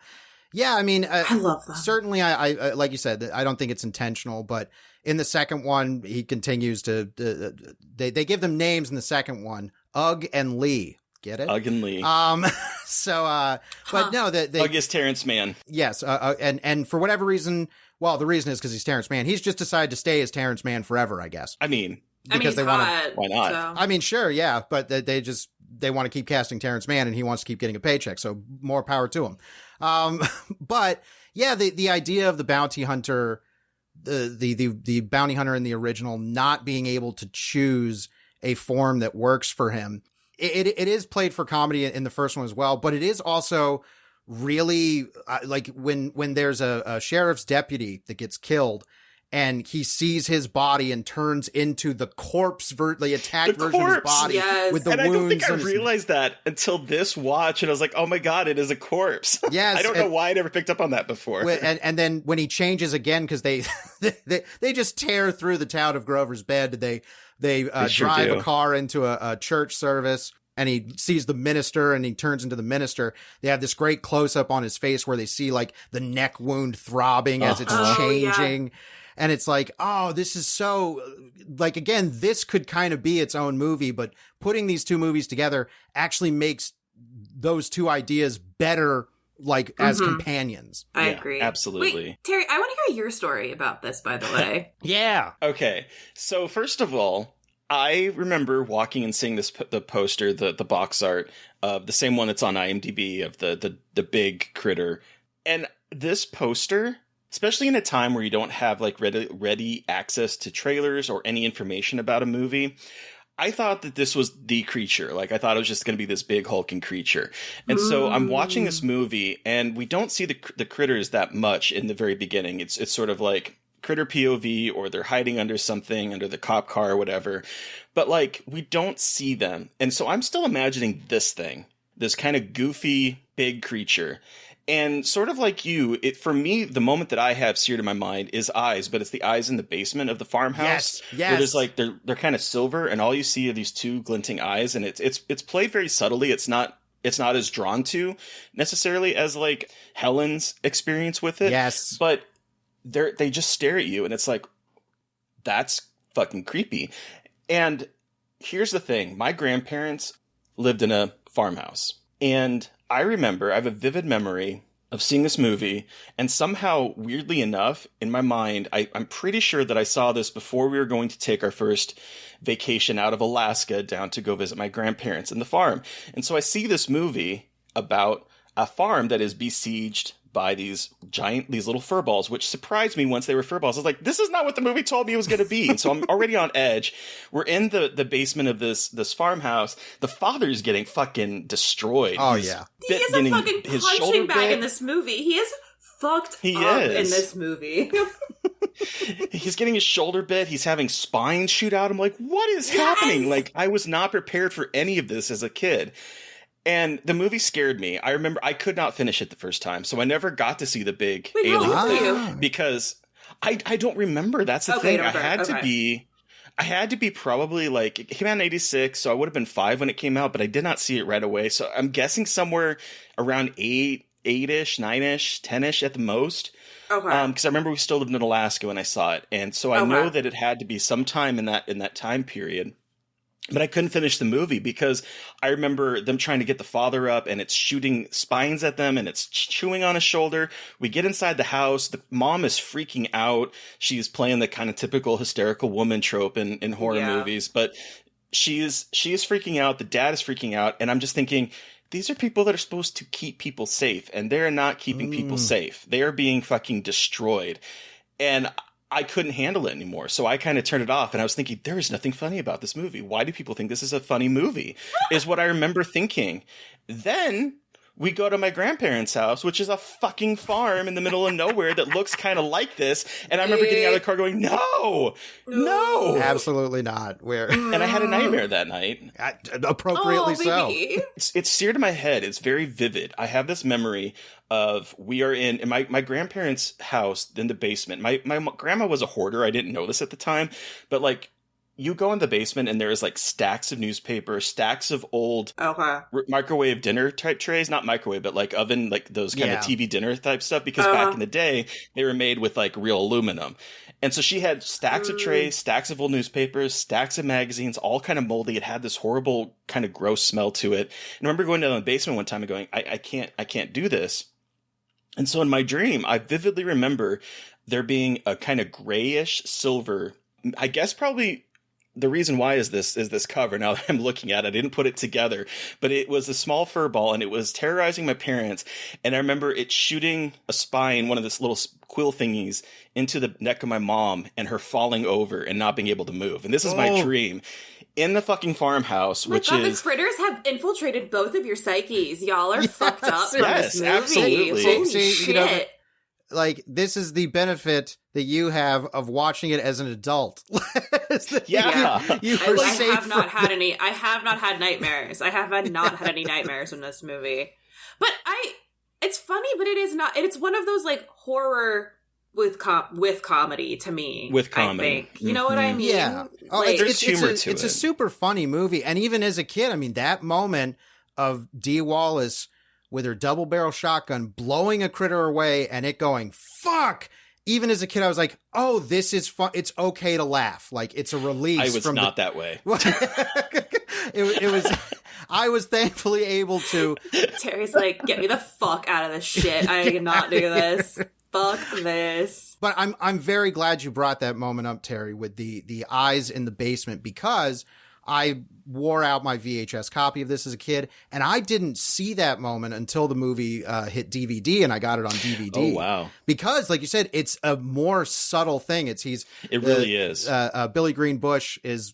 mean, I love them. Certainly, I like you said, I don't think it's intentional, but in the second one, he continues to. They give them names in the second one, Ugg and Lee. Get it? Ugg and Lee. But no, Ugg is Terrence Mann. Yes, and for whatever reason. Well, the reason is because he's Terrence Mann. He's just decided to stay as Terrence Mann forever, I guess. I mean, because they want to. Why not? So. I mean, sure, yeah, but they want to keep casting Terrence Mann, and he wants to keep getting a paycheck. So more power to him. But yeah, the idea of the bounty hunter, the bounty hunter in the original not being able to choose a form that works for him. It is played for comedy in the first one as well, but it is also really like when there's a sheriff's deputy that gets killed and he sees his body and turns into the corpse the attacked version of his body with the wounds. I don't think I realized that until this watch, and I was like, oh my god, it is a corpse. Yes. I don't know why I never picked up on that before. And then when he changes again, because they just tear through the town of Grover's Bend, they drive a car into a church service, and he sees the minister and he turns into the minister. They have this great close up on his face where they see like the neck wound throbbing as it's changing. Yeah. And it's like, oh, this is so like, again, this could kind of be its own movie, but putting these two movies together actually makes those two ideas better like as companions. I agree. Absolutely. Wait, Terry, I want to hear your story about this, by the way. Yeah. Okay. So first of all, I remember walking and seeing the poster, the box art of the same one that's on IMDb of the big critter. And this poster, especially in a time where you don't have like ready access to trailers or any information about a movie, I thought that this was the creature. Like, I thought it was just going to be this big hulking creature. And so I'm watching this movie, and we don't see the critters that much in the very beginning. It's sort of like critter POV, or they're hiding under something, under the cop car or whatever. But, like, we don't see them. And so I'm still imagining this thing, this kind of goofy, big creature. And sort of like you, for me, the moment that I have seared in my mind is eyes, but it's the eyes in the basement of the farmhouse. Yes. Where there's like, they're kind of silver, and all you see are these two glinting eyes, and it's played very subtly. It's not as drawn to necessarily as like Helen's experience with it. Yes. But they just stare at you, and it's like, that's fucking creepy. And here's the thing. My grandparents lived in a farmhouse, and I remember, I have a vivid memory of seeing this movie, and somehow, weirdly enough, in my mind, I'm pretty sure that I saw this before we were going to take our first vacation out of Alaska down to go visit my grandparents in the farm. And so I see this movie about a farm that is besieged by these little furballs, which surprised me once they were furballs. I was like, this is not what the movie told me it was going to be. And so I'm already on edge. We're in the basement of this farmhouse. The father's getting fucking destroyed. Oh, He is a fucking punching bag in this movie. He is fucked up in this movie. He's getting his shoulder bit. He's having spines shoot out. I'm like, what is happening? Like, I was not prepared for any of this as a kid. And the movie scared me. I remember I could not finish it the first time, so I never got to see the big alien thing because I don't remember. That's the thing. I had to be probably like, it came out in 86, so I would have been 5 when it came out, but I did not see it right away. So I'm guessing somewhere around 8-ish, 9-ish, 10-ish at the most. Okay. Because I remember we still lived in Alaska when I saw it, and so I know that it had to be sometime in that time period. But I couldn't finish the movie because I remember them trying to get the father up, and it's shooting spines at them, and it's chewing on his shoulder. We get inside the house. The mom is freaking out. She's playing the kind of typical hysterical woman trope in horror movies, but she is freaking out. The dad is freaking out. And I'm just thinking, these are people that are supposed to keep people safe, and they're not keeping people safe. They are being fucking destroyed. And I couldn't handle it anymore. So I kind of turned it off, and I was thinking, there is nothing funny about this movie. Why do people think this is a funny movie? Is what I remember thinking. Then we go to my grandparents' house, which is a fucking farm in the middle of nowhere that looks kind of like this. And I remember getting out of the car going, no. Absolutely not. And I had a nightmare that night. Appropriately so. It's seared in my head. It's very vivid. I have this memory of we are in my grandparents' house in the basement. My grandma was a hoarder. I didn't know this at the time, but like, you go in the basement and there's like stacks of newspaper, stacks of old microwave dinner type trays, not microwave, but like oven, like those kind of TV dinner type stuff. Because back in the day, they were made with like real aluminum. And so she had stacks of trays, stacks of old newspapers, stacks of magazines, all kind of moldy. It had this horrible kind of gross smell to it. And I remember going down to the basement one time and going, I can't do this. And so in my dream, I vividly remember there being a kind of grayish silver, I guess probably the reason why is this cover. Now that I'm looking at it, I didn't put it together, but it was a small fur ball, and it was terrorizing my parents. And I remember it shooting a spine, one of this little quill thingies, into the neck of my mom, and her falling over and not being able to move. And this is my dream in the fucking farmhouse, which is... The critters have infiltrated both of your psyches. Y'all are fucked up from this movie. Absolutely. Holy shit. Like, this is the benefit that you have of watching it as an adult. You I have not had nightmares. I have not had any nightmares in this movie. But it's funny, but it is not. It's one of those like horror with comedy to me. With comedy, I think. You know what I mean? Yeah. Oh, like, there's humor to it. It's a super funny movie, and even as a kid, I mean, that moment of Dee Wallace with her double barrel shotgun blowing a critter away and it going, fuck. Even as a kid, I was like, oh, this is fun. It's okay to laugh. Like, it's a release. I was not that way. It was, I was thankfully able to. Terry's like, get me the fuck out of this shit. I cannot do this. Fuck this. But I'm very glad you brought that moment up, Terry, with the eyes in the basement, because I wore out my VHS copy of this as a kid, and I didn't see that moment until the movie hit DVD, and I got it on DVD. Oh, wow. Because, like you said, it's a more subtle thing. It really is. Billy Green Bush is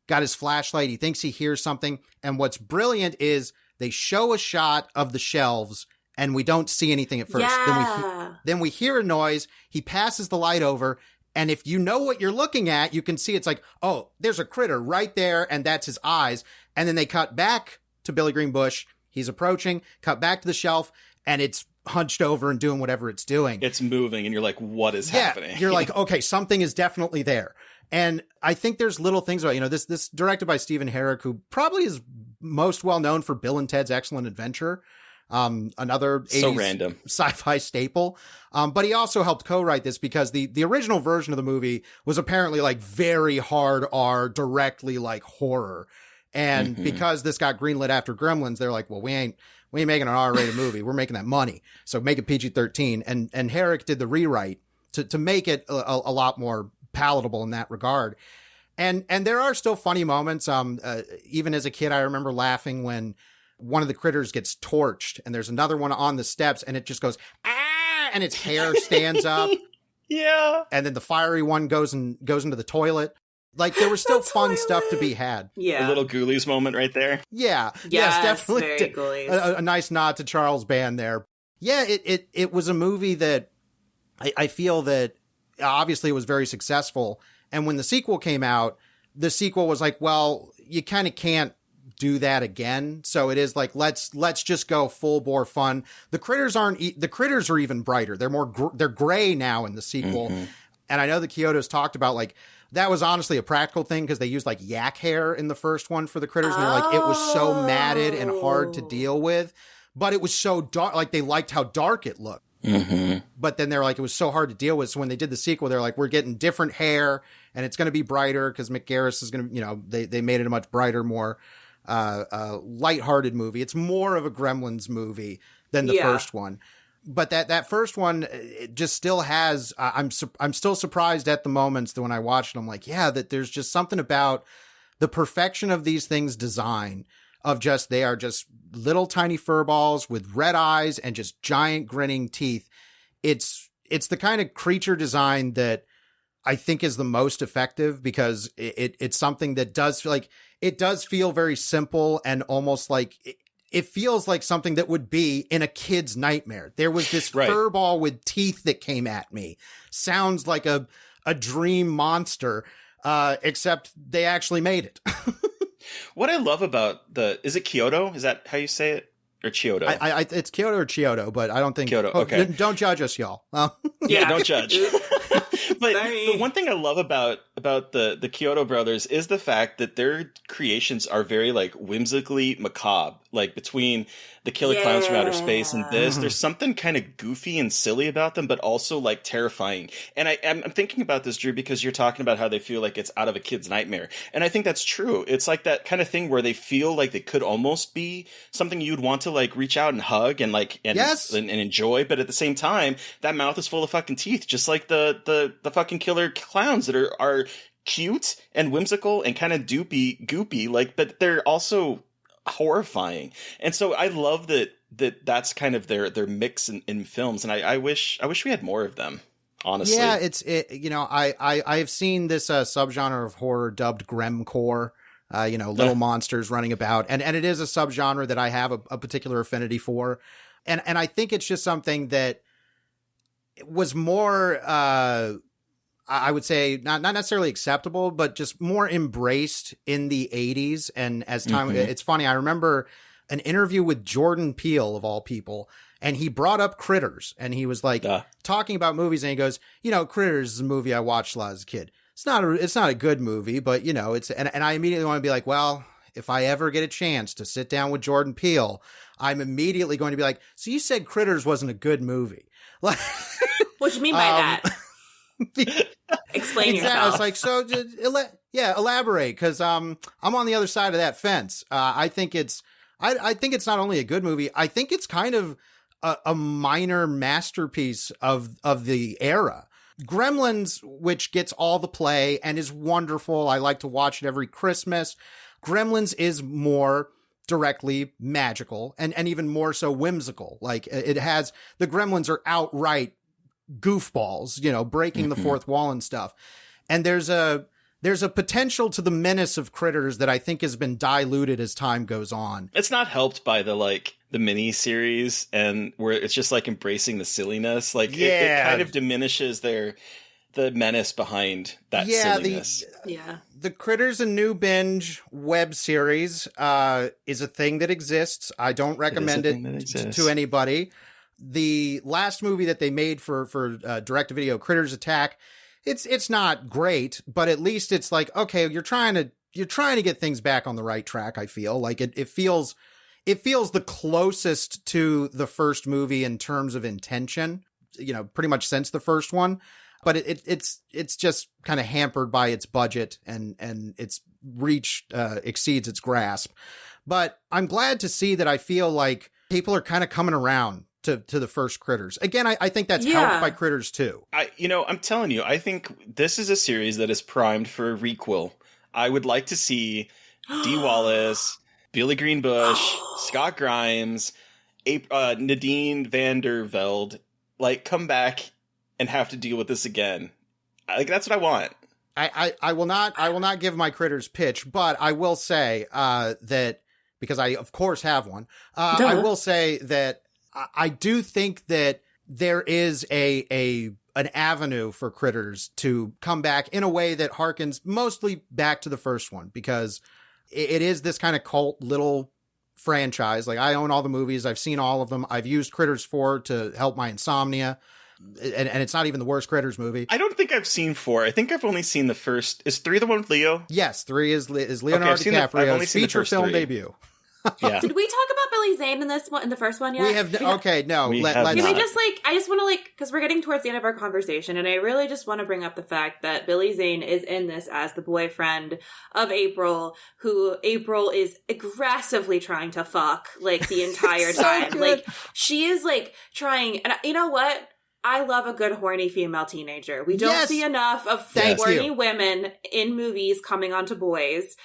got his flashlight. He thinks he hears something. And what's brilliant is they show a shot of the shelves, and we don't see anything at first. Yeah. Then we hear a noise. He passes the light over. And if you know what you're looking at, you can see it's like, oh, there's a critter right there, and that's his eyes. And then they cut back to Billy Green Bush. He's approaching, cut back to the shelf, and it's hunched over and doing whatever it's doing. It's moving, and you're like, what is happening? You're like, okay, something is definitely there. And I think there's little things about, this directed by Stephen Herrick, who probably is most well known for Bill and Ted's Excellent Adventure. Another 80s random sci-fi staple. But he also helped co-write this because the original version of the movie was apparently like very hard R, directly like horror. And because this got greenlit after Gremlins, they're like, well, we ain't making an R-rated movie. We're making that money. So make it PG-13. And Herrick did the rewrite to make it a lot more palatable in that regard. And there are still funny moments. Even as a kid, I remember laughing when one of the critters gets torched and there's another one on the steps and it just goes, ah, and its hair stands up. Yeah. And then the fiery one goes into the toilet. Like, there was still fun stuff to be had. Yeah. A little Ghoulies moment right there. Yeah. Yes, definitely. Very Ghoulies. A nice nod to Charles Band there. Yeah, it was a movie that I feel that obviously it was very successful. And when the sequel came out, the sequel was like, well, you kind of can't do that again. So it is like, let's just go full bore fun. The critters are even brighter. They're gray now in the sequel. And I know the Kyoto's talked about like, that was honestly a practical thing because they used like yak hair in the first one for the critters. And they're like, it was so matted and hard to deal with, but it was so dark. Like they liked how dark it looked. But then they're like, it was so hard to deal with. So when they did the sequel, they're like, we're getting different hair and it's going to be brighter because Mick Garris is going to, they made it a much brighter, more lighthearted movie. It's more of a Gremlins movie than the first one. But that first one, it just still has, I'm still surprised at the moments that when I watched it, I'm like, yeah, that there's just something about the perfection of these things design of just, they are just little tiny fur balls with red eyes and just giant grinning teeth. It's the kind of creature design that I think is the most effective because it's something that does feel like, it does feel very simple and almost like it feels like something that would be in a kid's nightmare. There was this fur ball with teeth that came at me. Sounds like a dream monster, except they actually made it. What I love about is it Kyoto? Is that how you say it? Or Chiodo? It's Kyoto or Chiodo, but I don't think Kyoto. Okay, don't judge us, y'all. Yeah, don't judge. But the one thing I love about the Kyoto brothers is the fact that their creations are very like whimsically macabre. Like between the Killer Clowns from Outer Space and this, there's something kind of goofy and silly about them, but also like terrifying. And I'm thinking about this, Drew, because you're talking about how they feel like it's out of a kid's nightmare. And I think that's true. It's like that kind of thing where they feel like they could almost be something you'd want to like reach out and hug and like and enjoy. But at the same time, that mouth is full of fucking teeth, just like the fucking killer clowns that are cute and whimsical and kind of goopy, like, but they're also horrifying. And so I love that's kind of their mix in films. And I wish we had more of them, honestly. Yeah, I have seen this subgenre of horror dubbed Gremcore. Little monsters running about. And it is a subgenre that I have a particular affinity for. And I think it's just something that was more, I would say not necessarily acceptable, but just more embraced in the 80s. And as time, it's funny. I remember an interview with Jordan Peele of all people, and he brought up Critters, and he was like talking about movies, and he goes, Critters is a movie I watched a lot as a kid. It's not a good movie, but it's, and I immediately want to be like, well, if I ever get a chance to sit down with Jordan Peele, I'm immediately going to be like, so you said Critters wasn't a good movie. What do you mean by that? Explain yourself. It's like, so Yeah, elaborate, because I'm on the other side of that fence. I think it's not only a good movie, I think it's kind of a minor masterpiece of the era. Gremlins, which gets all the play and is wonderful. I like to watch it every Christmas. Gremlins is more directly magical and even more so whimsical. Like, it has, the Gremlins are outright goofballs, you know, breaking the fourth wall and stuff. And there's a potential to the menace of Critters that I think has been diluted as time goes on. It's not helped by the mini series, and where it's just like embracing the silliness. Like, it kind of diminishes the menace behind that silliness. The Critters and New Binge web series is a thing that exists. I don't recommend it to anybody. The last movie that they made for direct-to-video, Critters Attack, it's not great, but at least it's like, okay, you're trying to get things back on the right track. I feel like it feels the closest to the first movie in terms of intention, you know, pretty much since the first one. But it's just kind of hampered by its budget and its reach exceeds its grasp. But I'm glad to see that I feel like people are kind of coming around to the first Critters. Again, I think that's helped by Critters 2. I'm telling you, I think this is a series that is primed for a requel. I would like to see Dee Wallace, Billy Greenbush, Scott Grimes, Nadine van der Velde, come back and have to deal with this again. That's what I want. I will not give my Critters pitch, but I will say that, because I of course have one, I will say that I do think that there is an avenue for Critters to come back in a way that harkens mostly back to the first one, because it is this kind of cult little franchise. Like, I own all the movies. I've seen all of them. I've used Critters 4 to help my insomnia. And it's not even the worst Critters movie. I don't think I've seen 4. I think I've only seen the first. Is 3 the one with Leo? Yes, 3 is Leonardo DiCaprio's feature film debut. Yeah. Did we talk about Billy Zane in this one, in the first one yet? We have. Okay, no. Let's can we just I just want to because we're getting towards the end of our conversation, and I really just want to bring up the fact that Billy Zane is in this as the boyfriend of April, who April is aggressively trying to fuck the entire time. Good. She is trying, and you know what? I love a good horny female teenager. We don't see enough of horny women in movies coming onto boys.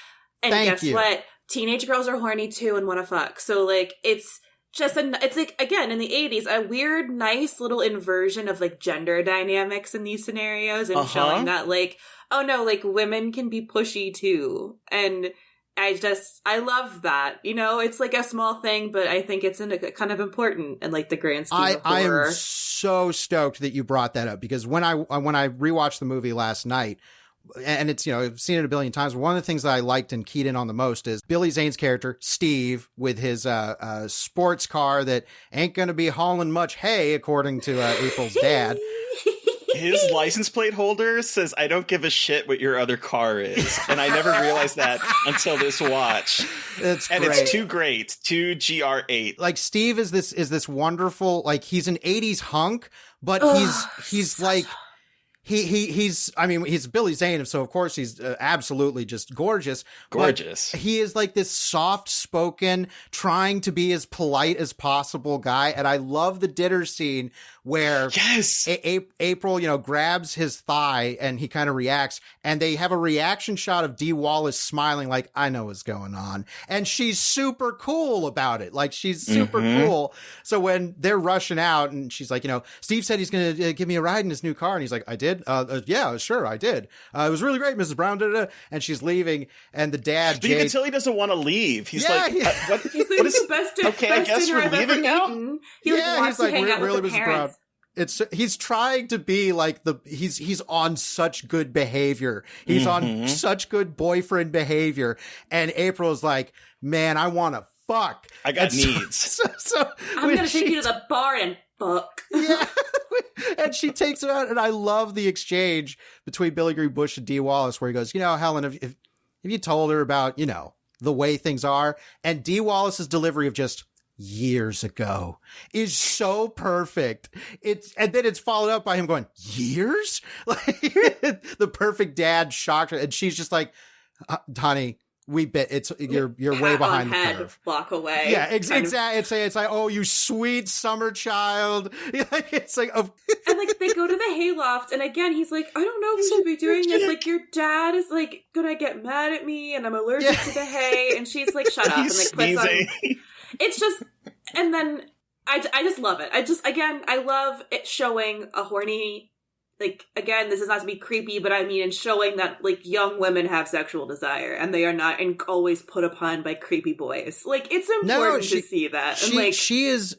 And guess what? Teenage girls are horny too and want to fuck. So it's just again, in the 80s, a weird, nice little inversion of gender dynamics in these scenarios, and showing that oh no, women can be pushy too. And I love that. You know, it's a small thing, but I think it's kind of important in the grand scheme of horror. I am so stoked that you brought that up, because when I rewatched the movie last night, and it's, I've seen it a billion times, but one of the things that I liked and keyed in on the most is Billy Zane's character, Steve, with his sports car that ain't going to be hauling much hay, according to April's dad. His license plate holder says, "I don't give a shit what your other car is." And I never realized that until this watch. It's too great. 2 GR8. Steve is this wonderful, he's an 80s hunk, but he's he's Billy Zane, so of course he's absolutely just gorgeous. Gorgeous. He is this soft-spoken, trying to be as polite as possible guy, and I love the dinner scene where April, grabs his thigh and he kind of reacts, and they have a reaction shot of Dee Wallace smiling I know what's going on, and she's super cool about it. She's super cool. So when they're rushing out and she's Steve said he's going to give me a ride in his new car, and he's like, I did? Yeah, sure, I did. It was really great, Mrs. Brown. And she's leaving, and the dad, but you can tell he doesn't want to leave. He's what? He's what is the best okay, I guess we're leaving now? He wants to hang out with the parents. He's trying to be he's on such good behavior. He's on such good boyfriend behavior. And April's like, man, I want to fuck. I got needs. So I'm going to take you to the bar and fuck. Yeah. And she takes him out, and I love the exchange between Billy Greenbush and Dee Wallace, where he goes, Helen, if you told her about, the way things are, and Dee Wallace's delivery of just, years ago is so perfect. And then it's followed up by him going, years? Like the perfect dad shocked her. And she's just like, honey, you're way behind the curve. Block away. Yeah, exactly. It's like, oh, you sweet summer child. It's like, and like they go to the hayloft, and again, he's like, I don't know if we should be doing this. Like, your dad is like gonna get mad at me, and I'm allergic to the hay. And she's like, shut up, and like puts on. It's just, and then I just love it. I love it showing a horny. Like, again, this is not to be creepy, but I mean in showing that, like, young women have sexual desire, and they are not always put upon by creepy boys. Like, it's important to see that. And she is,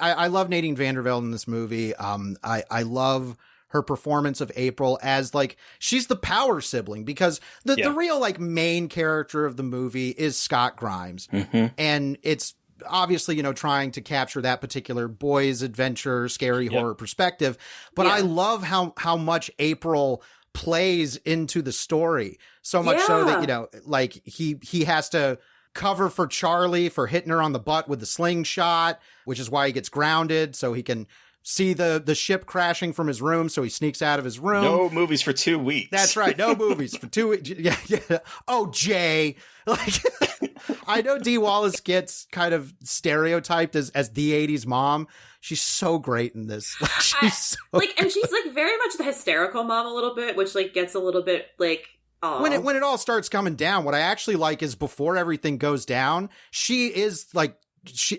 I love Nadine Vandervelde in this movie. I love her performance of April as, like, she's the power sibling, because the real, like, main character of the movie is Scott Grimes. Mm-hmm. And it's obviously, you know, trying to capture that particular boy's adventure, scary horror perspective. But I love how much April plays into the story. So much so that, you know, like he has to cover for Charlie for hitting her on the butt with the slingshot, which is why he gets grounded, so he can see the ship crashing from his room, so he sneaks out of his room. No movies for 2 weeks. That's right. No movies for 2 weeks. Yeah. Oh, Jay. Like, I know Dee Wallace gets kind of stereotyped as the 80s mom. She's so great in this. And she's like very much the hysterical mom a little bit, which like gets a little bit like, when it all starts coming down, what I actually like is before everything goes down, she is like,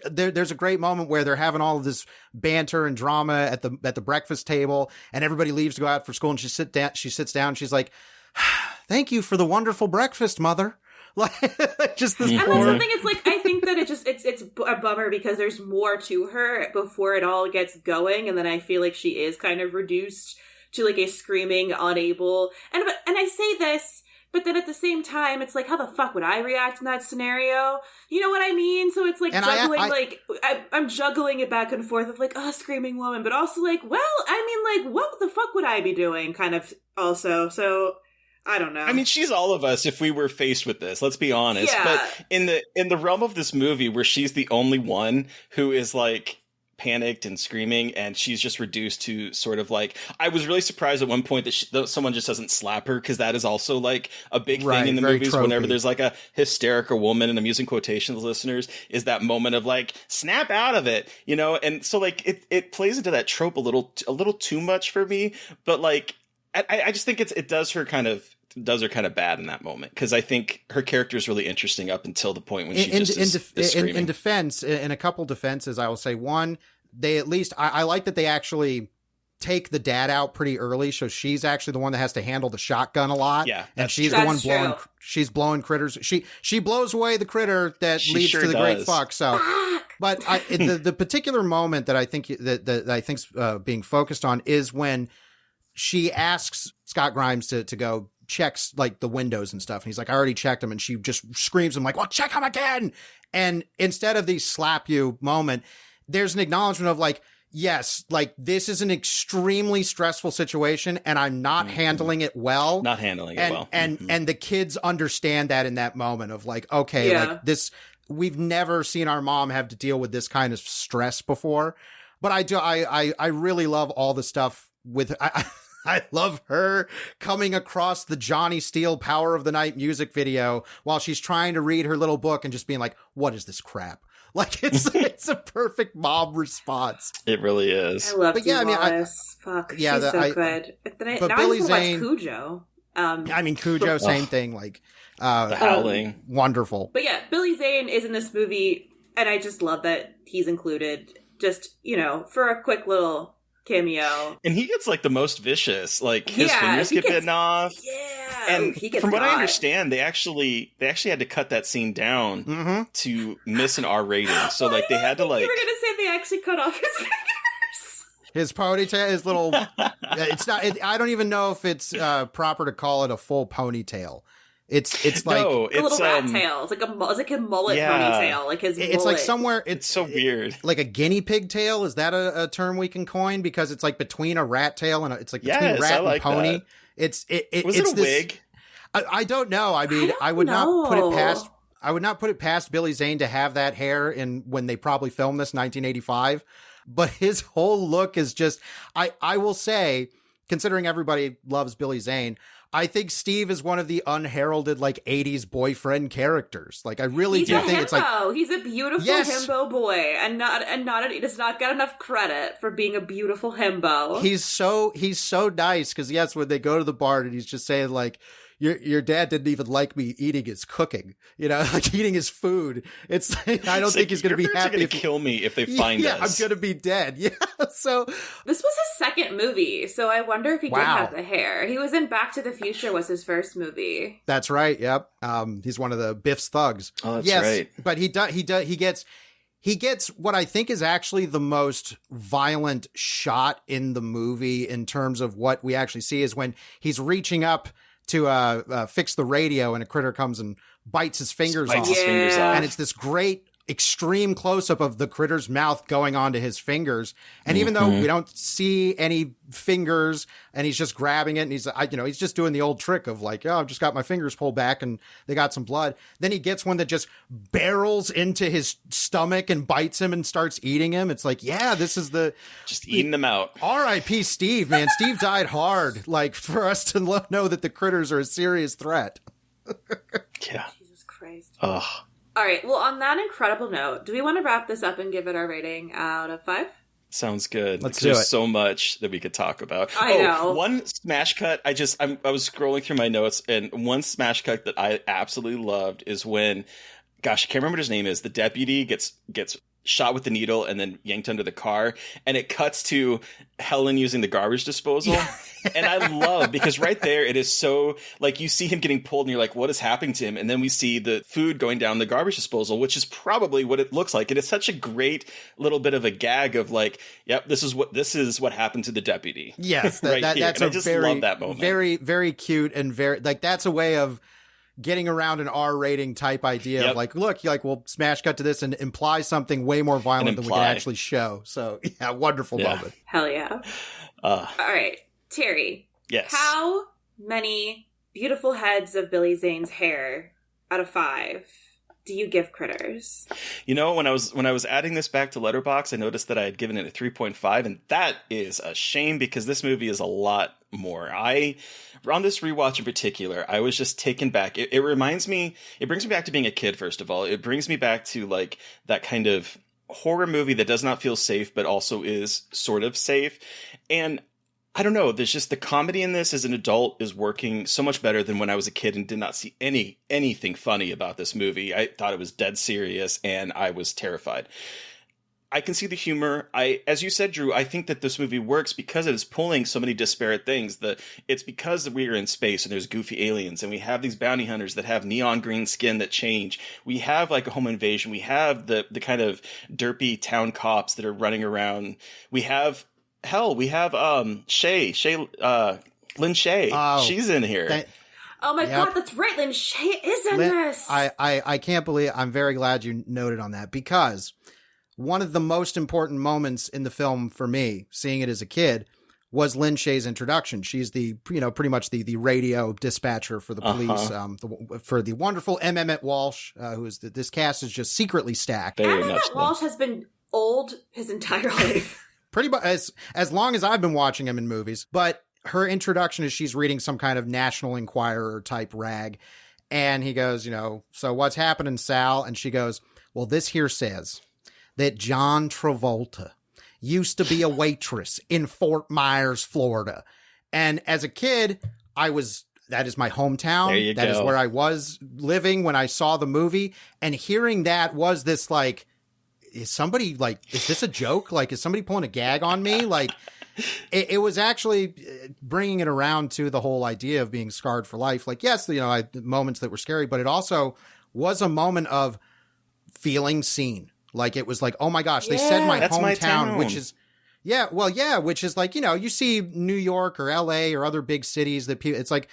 there's a great moment where they're having all of this banter and drama at the breakfast table, and everybody leaves to go out for school, and she sits down, she's like, thank you for the wonderful breakfast, mother. Like, just this. And that's the thing. It's like, I think that it's a bummer because there's more to her before it all gets going, and then I feel like she is kind of reduced to like a screaming, unable. And I say this, but then at the same time, it's like, how the fuck would I react in that scenario? You know what I mean? So it's like and juggling, I'm juggling it back and forth of like, oh, screaming woman, but also like, well, I mean, like, what the fuck would I be doing? Kind of also. So I don't know. I mean, she's all of us if we were faced with this, let's be honest. Yeah. But in the realm of this movie where she's the only one who is like panicked and screaming, and she's just reduced to sort of like, I was really surprised at one point that someone just doesn't slap her, because that is also like a big thing in the movies. Tropey. Whenever there's like a hysterical woman, and I'm using quotations, listeners, is that moment of like, snap out of it, you know? And so like it plays into that trope a little too much for me, but like I just think it does her kind of bad in that moment, because I think her character is really interesting up until the point when she is screaming. In defense, in a couple defenses, I will say, one, they at least I like that they actually take the dad out pretty early, so she's actually the one that has to handle the shotgun a lot. Yeah, and she's the one blowing critters. She blows away the critter that leads to the great fuck. So, but the particular moment that I think that I think's being focused on is when she asks Scott Grimes to go checks like the windows and stuff, and he's like, I already checked them, and she just screams, I'm like, well, check them again. And instead of the slap you moment, there's an acknowledgement of like, yes, like this is an extremely stressful situation, and I'm not handling it well. And the kids understand that in that moment of like, okay, like this, we've never seen our mom have to deal with this kind of stress before. But I really love all the stuff with I love her coming across the Johnny Steele Power of the Night music video while she's trying to read her little book and just being like, what is this crap? Like, it's a perfect mom response. It really is. I love Wallace. Fuck, she's so good. But Billy Zane, Cujo. Cujo, same thing. Like, the Howling. Wonderful. But yeah, Billy Zane is in this movie, and I just love that he's included. Just, you know, for a quick little cameo. And he gets like the most vicious, like his fingers get bitten off. Yeah. And he gets from what I understand, they actually had to cut that scene down to miss an R rating. So like they had to like. You were gonna say they actually cut off his fingers. His ponytail, his little. It's not. I don't even know if it's proper to call it a full ponytail. It's like a little rat tail. It's like a mullet ponytail. Like his mullet. It's like somewhere. It's so weird. Like a guinea pig tail. Is that a term we can coin? Because it's like between a rat tail and it's like between rat and pony. That. Was it a wig? I don't know. I mean, I would not put it past. put it past Billy Zane to have that hair when they probably filmed this 1985, but his whole look is just, I will say, considering everybody loves Billy Zane, I think Steve is one of the unheralded, like, 80s boyfriend characters. Like, I really do think it's like... He's a beautiful himbo boy, and he does not get enough credit for being a beautiful himbo. He's so nice, because, yes, when they go to the bar and he's just saying, like, your dad didn't even like me eating his cooking, like eating his food. It's like, I don't think he's going to be happy. Going to kill me if they find us. I'm going to be dead. Yeah. So this was his second movie, so I wonder if he did have the hair. He was in Back to the Future was his first movie. That's right. Yep. He's one of the Biff's thugs. Oh, that's right. But he gets what I think is actually the most violent shot in the movie in terms of what we actually see is when he's reaching up to fix the radio and a critter comes and bites his fingers off. And it's this great extreme close-up of the critter's mouth going onto his fingers. And even though we don't see any fingers and he's just grabbing it and he's just doing the old trick of like, oh, I've just got my fingers pulled back and they got some blood. Then he gets one that just barrels into his stomach and bites him and starts eating him. It's like, yeah, this is just eating them out. R.I.P. Steve, man. Steve died hard, like, for us to know that the critters are a serious threat. Yeah. Jesus Christ. Ugh. All right. Well, on that incredible note, do we want to wrap this up and give it our rating out of 5? Sounds good. Let's do it. There's so much that we could talk about. I know. One smash cut. I was scrolling through my notes, and one smash cut that I absolutely loved is when, gosh, I can't remember what his name is. The deputy gets shot with the needle and then yanked under the car, and it cuts to Helen using the garbage disposal. And I love, because right there it is so, like, you see him getting pulled and you're like, what is happening to him? And then we see the food going down the garbage disposal, which is probably what it looks like. And it's such a great little bit of a gag of like, yep, this is what happened to the deputy. Yes, right that's I just love that moment. Very, very cute, and very, like, that's a way of getting around an R rating type idea of like, look, we'll smash cut to this and imply something way more violent than we can actually show. So yeah, wonderful moment. Hell yeah. All right, Terry. Yes. How many beautiful heads of Billy Zane's hair out of 5 do you give Critters? When I was adding this back to Letterboxd, I noticed that I had given it a 3.5, and that is a shame because this movie is a lot more. On this rewatch in particular, I was just taken back. It brings me back to being a kid, first of all. It brings me back to like that kind of horror movie that does not feel safe, but also is sort of safe. And I don't know, there's just the comedy in this as an adult is working so much better than when I was a kid and did not see anything funny about this movie. I thought it was dead serious and I was terrified. I can see the humor. As you said, Drew, I think that this movie works because it is pulling so many disparate things. It's because we are in space and there's goofy aliens and we have these bounty hunters that have neon green skin that change. We have like a home invasion. We have the kind of derpy town cops that are running around. We have Lynn Shay. Oh, she's in here. Oh my God, that's right. Lynn Shay is in this. I can't believe. I'm very glad you noted on that, because one of the most important moments in the film for me, seeing it as a kid, was Lynn Shay's introduction. She's pretty much the radio dispatcher for the police, for the wonderful M. Emmett Walsh, who is this cast is just secretly stacked. M. Emmett Walsh has been old his entire life. Pretty much as long as I've been watching him in movies. But her introduction is she's reading some kind of National Enquirer type rag. And he goes, so what's happening, Sal? And she goes, well, this here says that John Travolta used to be a waitress in Fort Myers, Florida. And as a kid, that is my hometown. That is where I was living when I saw the movie. And hearing that was this like, is this a joke? Like, is somebody pulling a gag on me? Like, it was actually bringing it around to the whole idea of being scarred for life. Like, yes, moments that were scary, but it also was a moment of feeling seen. Like, it was like, oh my gosh, they said my hometown, which is, which is like, you see New York or LA or other big cities that people, it's like,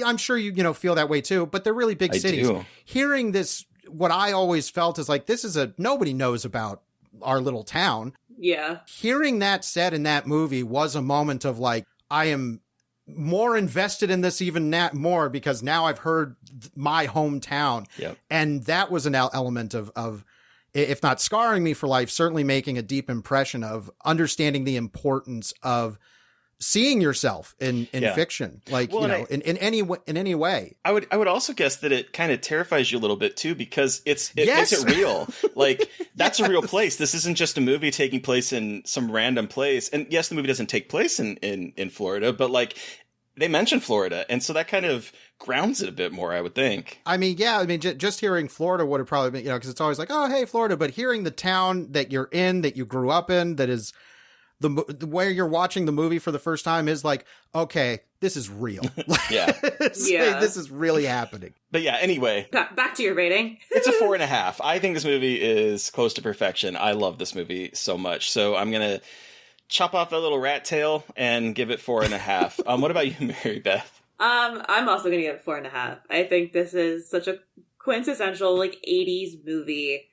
I'm sure you feel that way too, but they're really big cities. Do. Hearing this, what I always felt is like, this is nobody knows about our little town. Yeah. Hearing that said in that movie was a moment of like, I am more invested in this even more because now I've heard my hometown. Yep. And that was an element of, if not scarring me for life, certainly making a deep impression of understanding the importance of seeing yourself in fiction, like, well, in any way. I would also guess that it kind of terrifies you a little bit too, because it makes it real. Like, that's a real place. This isn't just a movie taking place in some random place. And yes, the movie doesn't take place in Florida, but like, they mention Florida, and so that kind of grounds it a bit more, I would think. I mean, just hearing Florida would have probably been, because it's always like, oh, hey, Florida, but hearing the town that you're in, that you grew up in, that is the way you're watching the movie for the first time is like, okay, this is real. Yeah. This is really happening. But yeah, anyway. Back to your rating. It's a 4.5. I think this movie is close to perfection. I love this movie so much. So I'm going to chop off that little rat tail and give it 4.5. What about you, Mary Beth? I'm also going to give it 4.5. I think this is such a quintessential, like, 80s movie,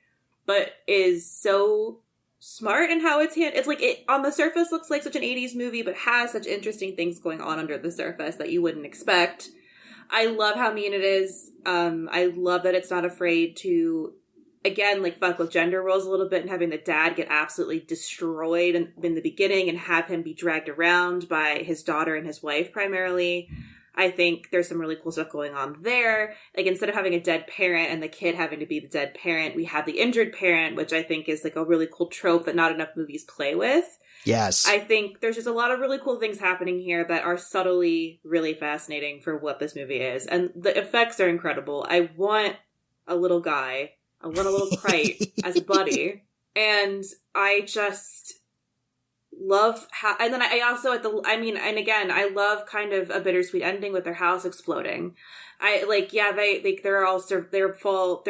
but is so smart in how it's like, it on the surface looks like such an 80s movie, but has such interesting things going on under the surface that you wouldn't expect. I love how mean it is. I love that it's not afraid to, again, like, fuck with gender roles a little bit and having the dad get absolutely destroyed in the beginning and have him be dragged around by his daughter and his wife primarily. I think there's some really cool stuff going on there. Like, instead of having a dead parent and the kid having to be the dead parent, we have the injured parent, which I think is like a really cool trope that not enough movies play with. Yes. I think there's just a lot of really cool things happening here that are subtly really fascinating for what this movie is. And the effects are incredible. I want a little guy. I want a little crate as a buddy. And I just love how, and then I also I love kind of a bittersweet ending with their house exploding. They're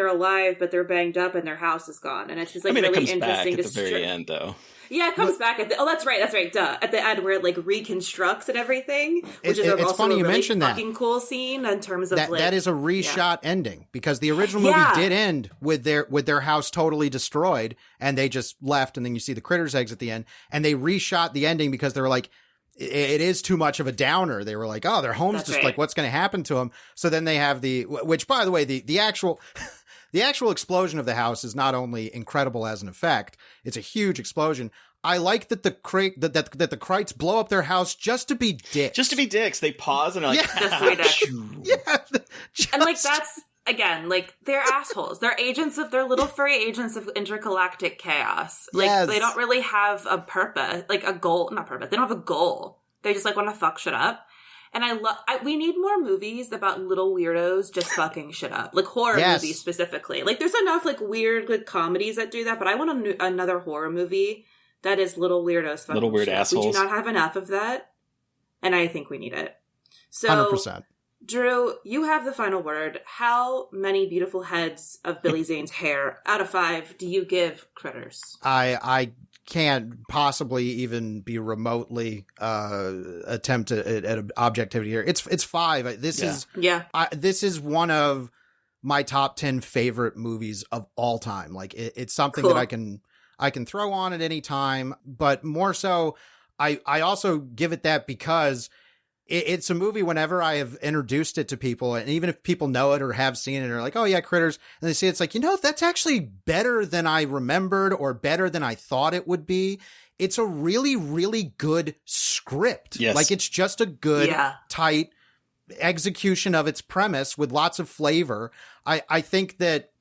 alive, but they're banged up and their house is gone. And it's just like, really it comes interesting back at the very end, though. Yeah, it comes back at that's right, duh. At the end where it, like, reconstructs and everything, which is also funny a really fucking cool scene in terms of, that is a reshot ending, because the original movie did end with their house totally destroyed and they just left, and then you see the critters' eggs at the end, and they reshot the ending because they were like, it is too much of a downer. They were like, oh, their home's just like, what's going to happen to them? So then they have which, by the way, the actual explosion of the house is not only incredible as an effect, it's a huge explosion. I like that the Krites blow up their house just to be dicks. Just to be dicks. They pause and are like, and like, that's, again, like, they're assholes. They're little furry agents of intergalactic chaos. Like, they don't really have a purpose, like a goal, not purpose. They don't have a goal. They just, like, want to fuck shit up. And we need more movies about little weirdos just fucking shit up. Like, horror movies specifically. Like, there's enough, like, weird, like, comedies that do that, but I want another horror movie that is little weirdos fucking little weird shit. assholes. We do not have enough of that, and I think we need it. So, 100%. Drew, you have the final word. How many beautiful heads of Billy Zane's hair out of 5 do you give Critters? I can't possibly even be remotely attempt at objectivity here. It's 5. This is one of my top 10 favorite movies of all time. Like, it's something that I can throw on at any time, but more so, I also give it that because it's a movie whenever I have introduced it to people, and even if people know it or have seen it or like, oh yeah, Critters, and they see it's like, that's actually better than I remembered or better than I thought it would be. It's a really, really good script. Yes. Like, it's just a good, tight execution of its premise with lots of flavor. I think that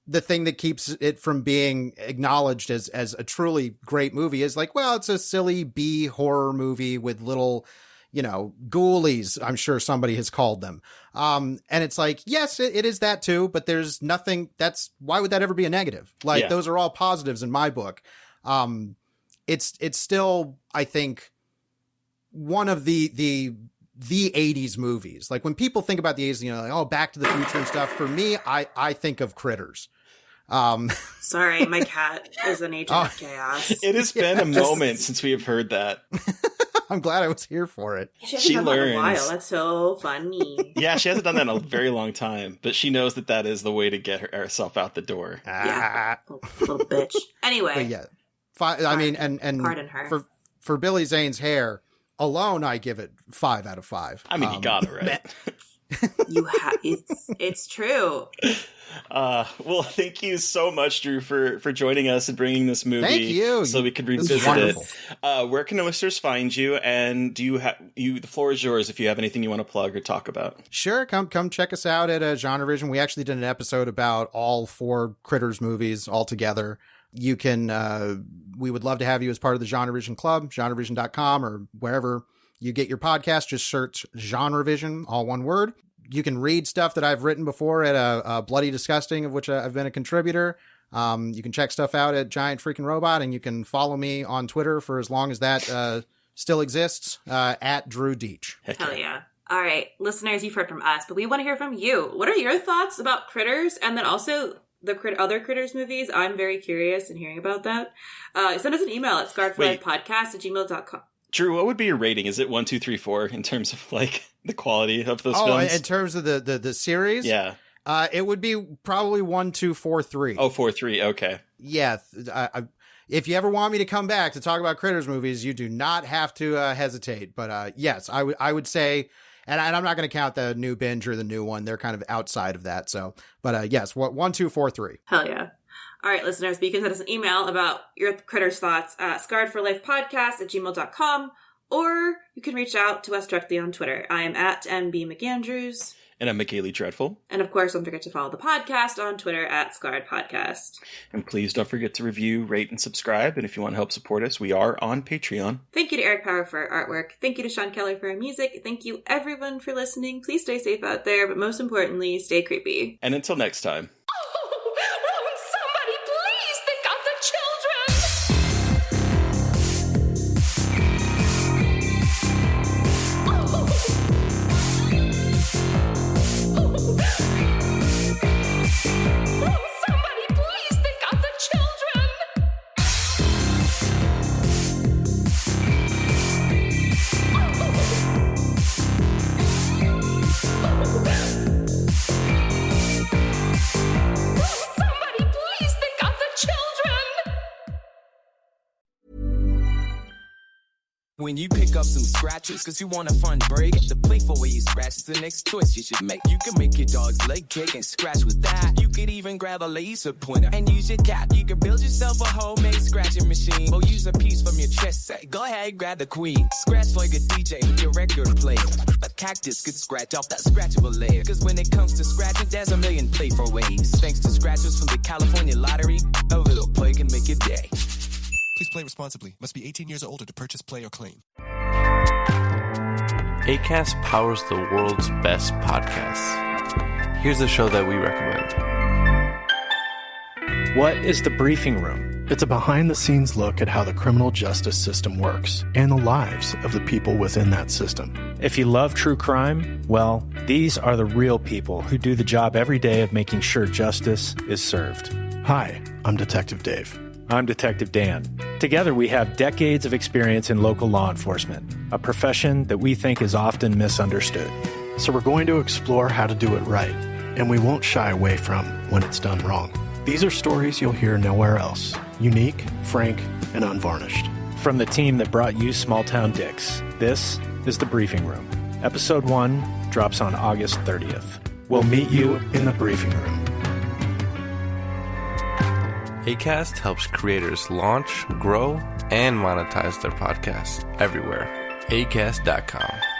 the thing that keeps it from being acknowledged as a truly great movie is like, well, it's a silly B horror movie with little, ghoulies, I'm sure somebody has called them. And it's like, yes, it is that too, but there's nothing why would that ever be a negative? Like, those are all positives in my book. It's still, I think, one of the 80s movies. Like, when people think about the 80s, like, oh, Back to the Future and stuff, for me, I think of Critters. Sorry, my cat is an agent of chaos. It has been a moment since we have heard that. I'm glad I was here for it. She learns. That in a while. That's so funny. Yeah, she hasn't done that in a very long time, but she knows that is the way to get herself out the door. Yeah, little bitch. Anyway, but yeah, I mean, and pardon her. For Billy Zane's hair, alone, I give it 5 out of 5. I mean, you got it right. It's true. Well, thank you so much, Drew, for joining us and bringing this movie. Thank you. So we could revisit it. Where can the listeners find you? And do you the floor is yours if you have anything you want to plug or talk about. Sure, come check us out at GenreVision. We actually did an episode about all 4 Critters movies all together. You can, we would love to have you as part of the GenreVision Club, GenreVision.com, or wherever you get your podcast. Just search GenreVision, all one word. You can read stuff that I've written before at Bloody Disgusting, of which I've been a contributor. You can check stuff out at Giant Freaking Robot, and you can follow me on Twitter for as long as that still exists, at Drew Dietsch. Hell yeah. All right, listeners, you've heard from us, but we want to hear from you. What are your thoughts about Critters? And then also the other Critters movies. I'm very curious in hearing about that. Send us an email at scarredforlifepodcast@gmail.com. Drew, what would be your rating? Is it 1, 2, 3, 4 in terms of like the quality of those films? Oh, in terms of the series? Yeah. It would be probably 1, 2, 4, 3. Oh, 4, 3. Okay. Yeah. If you ever want me to come back to talk about Critters movies, you do not have to hesitate. But yes, I would say, and I'm not going to count the new binge or the new one. They're kind of outside of that. So, but yes, 1, 2, 4, 3. Hell yeah. All right, listeners, but you can send us an email about your Critters thoughts at scarredforlifepodcast@gmail.com, or you can reach out to us directly on Twitter. I am at MB McAndrews. And I'm McKaylee Dreadful. And of course, don't forget to follow the podcast on Twitter at Scarred Podcast. And please don't forget to review, rate, and subscribe. And if you want to help support us, we are on Patreon. Thank you to Eric Power for our artwork. Thank you to Sean Keller for our music. Thank you, everyone, for listening. Please stay safe out there, but most importantly, stay creepy. And until next time. When you pick up some scratches, cause you want a fun break, the playful way you scratch is the next choice you should make. You can make your dog's leg kick and scratch with that. You could even grab a laser pointer and use your cat. You can build yourself a homemade scratching machine, or use a piece from your chess set. Go ahead, grab the queen. Scratch like a DJ with your record player. A cactus could scratch off that scratchable layer. Cause when it comes to scratching, there's a million playful ways. Thanks to scratchers from the California Lottery, a little play can make your day. Please play responsibly. Must be 18 years or older to purchase, play, or claim. Acast powers the world's best podcasts. Here's a show that we recommend. What is The Briefing Room? It's a behind-the-scenes look at how the criminal justice system works and the lives of the people within that system. If you love true crime, well, these are the real people who do the job every day of making sure justice is served. Hi, I'm Detective Dave. I'm Detective Dan. Together, we have decades of experience in local law enforcement, a profession that we think is often misunderstood. So we're going to explore how to do it right, and we won't shy away from when it's done wrong. These are stories you'll hear nowhere else. Unique, frank, and unvarnished. From the team that brought you Small Town Dicks, this is The Briefing Room. Episode 1 drops on August 30th. We'll meet you in the briefing room. Acast helps creators launch, grow, and monetize their podcasts everywhere. Acast.com.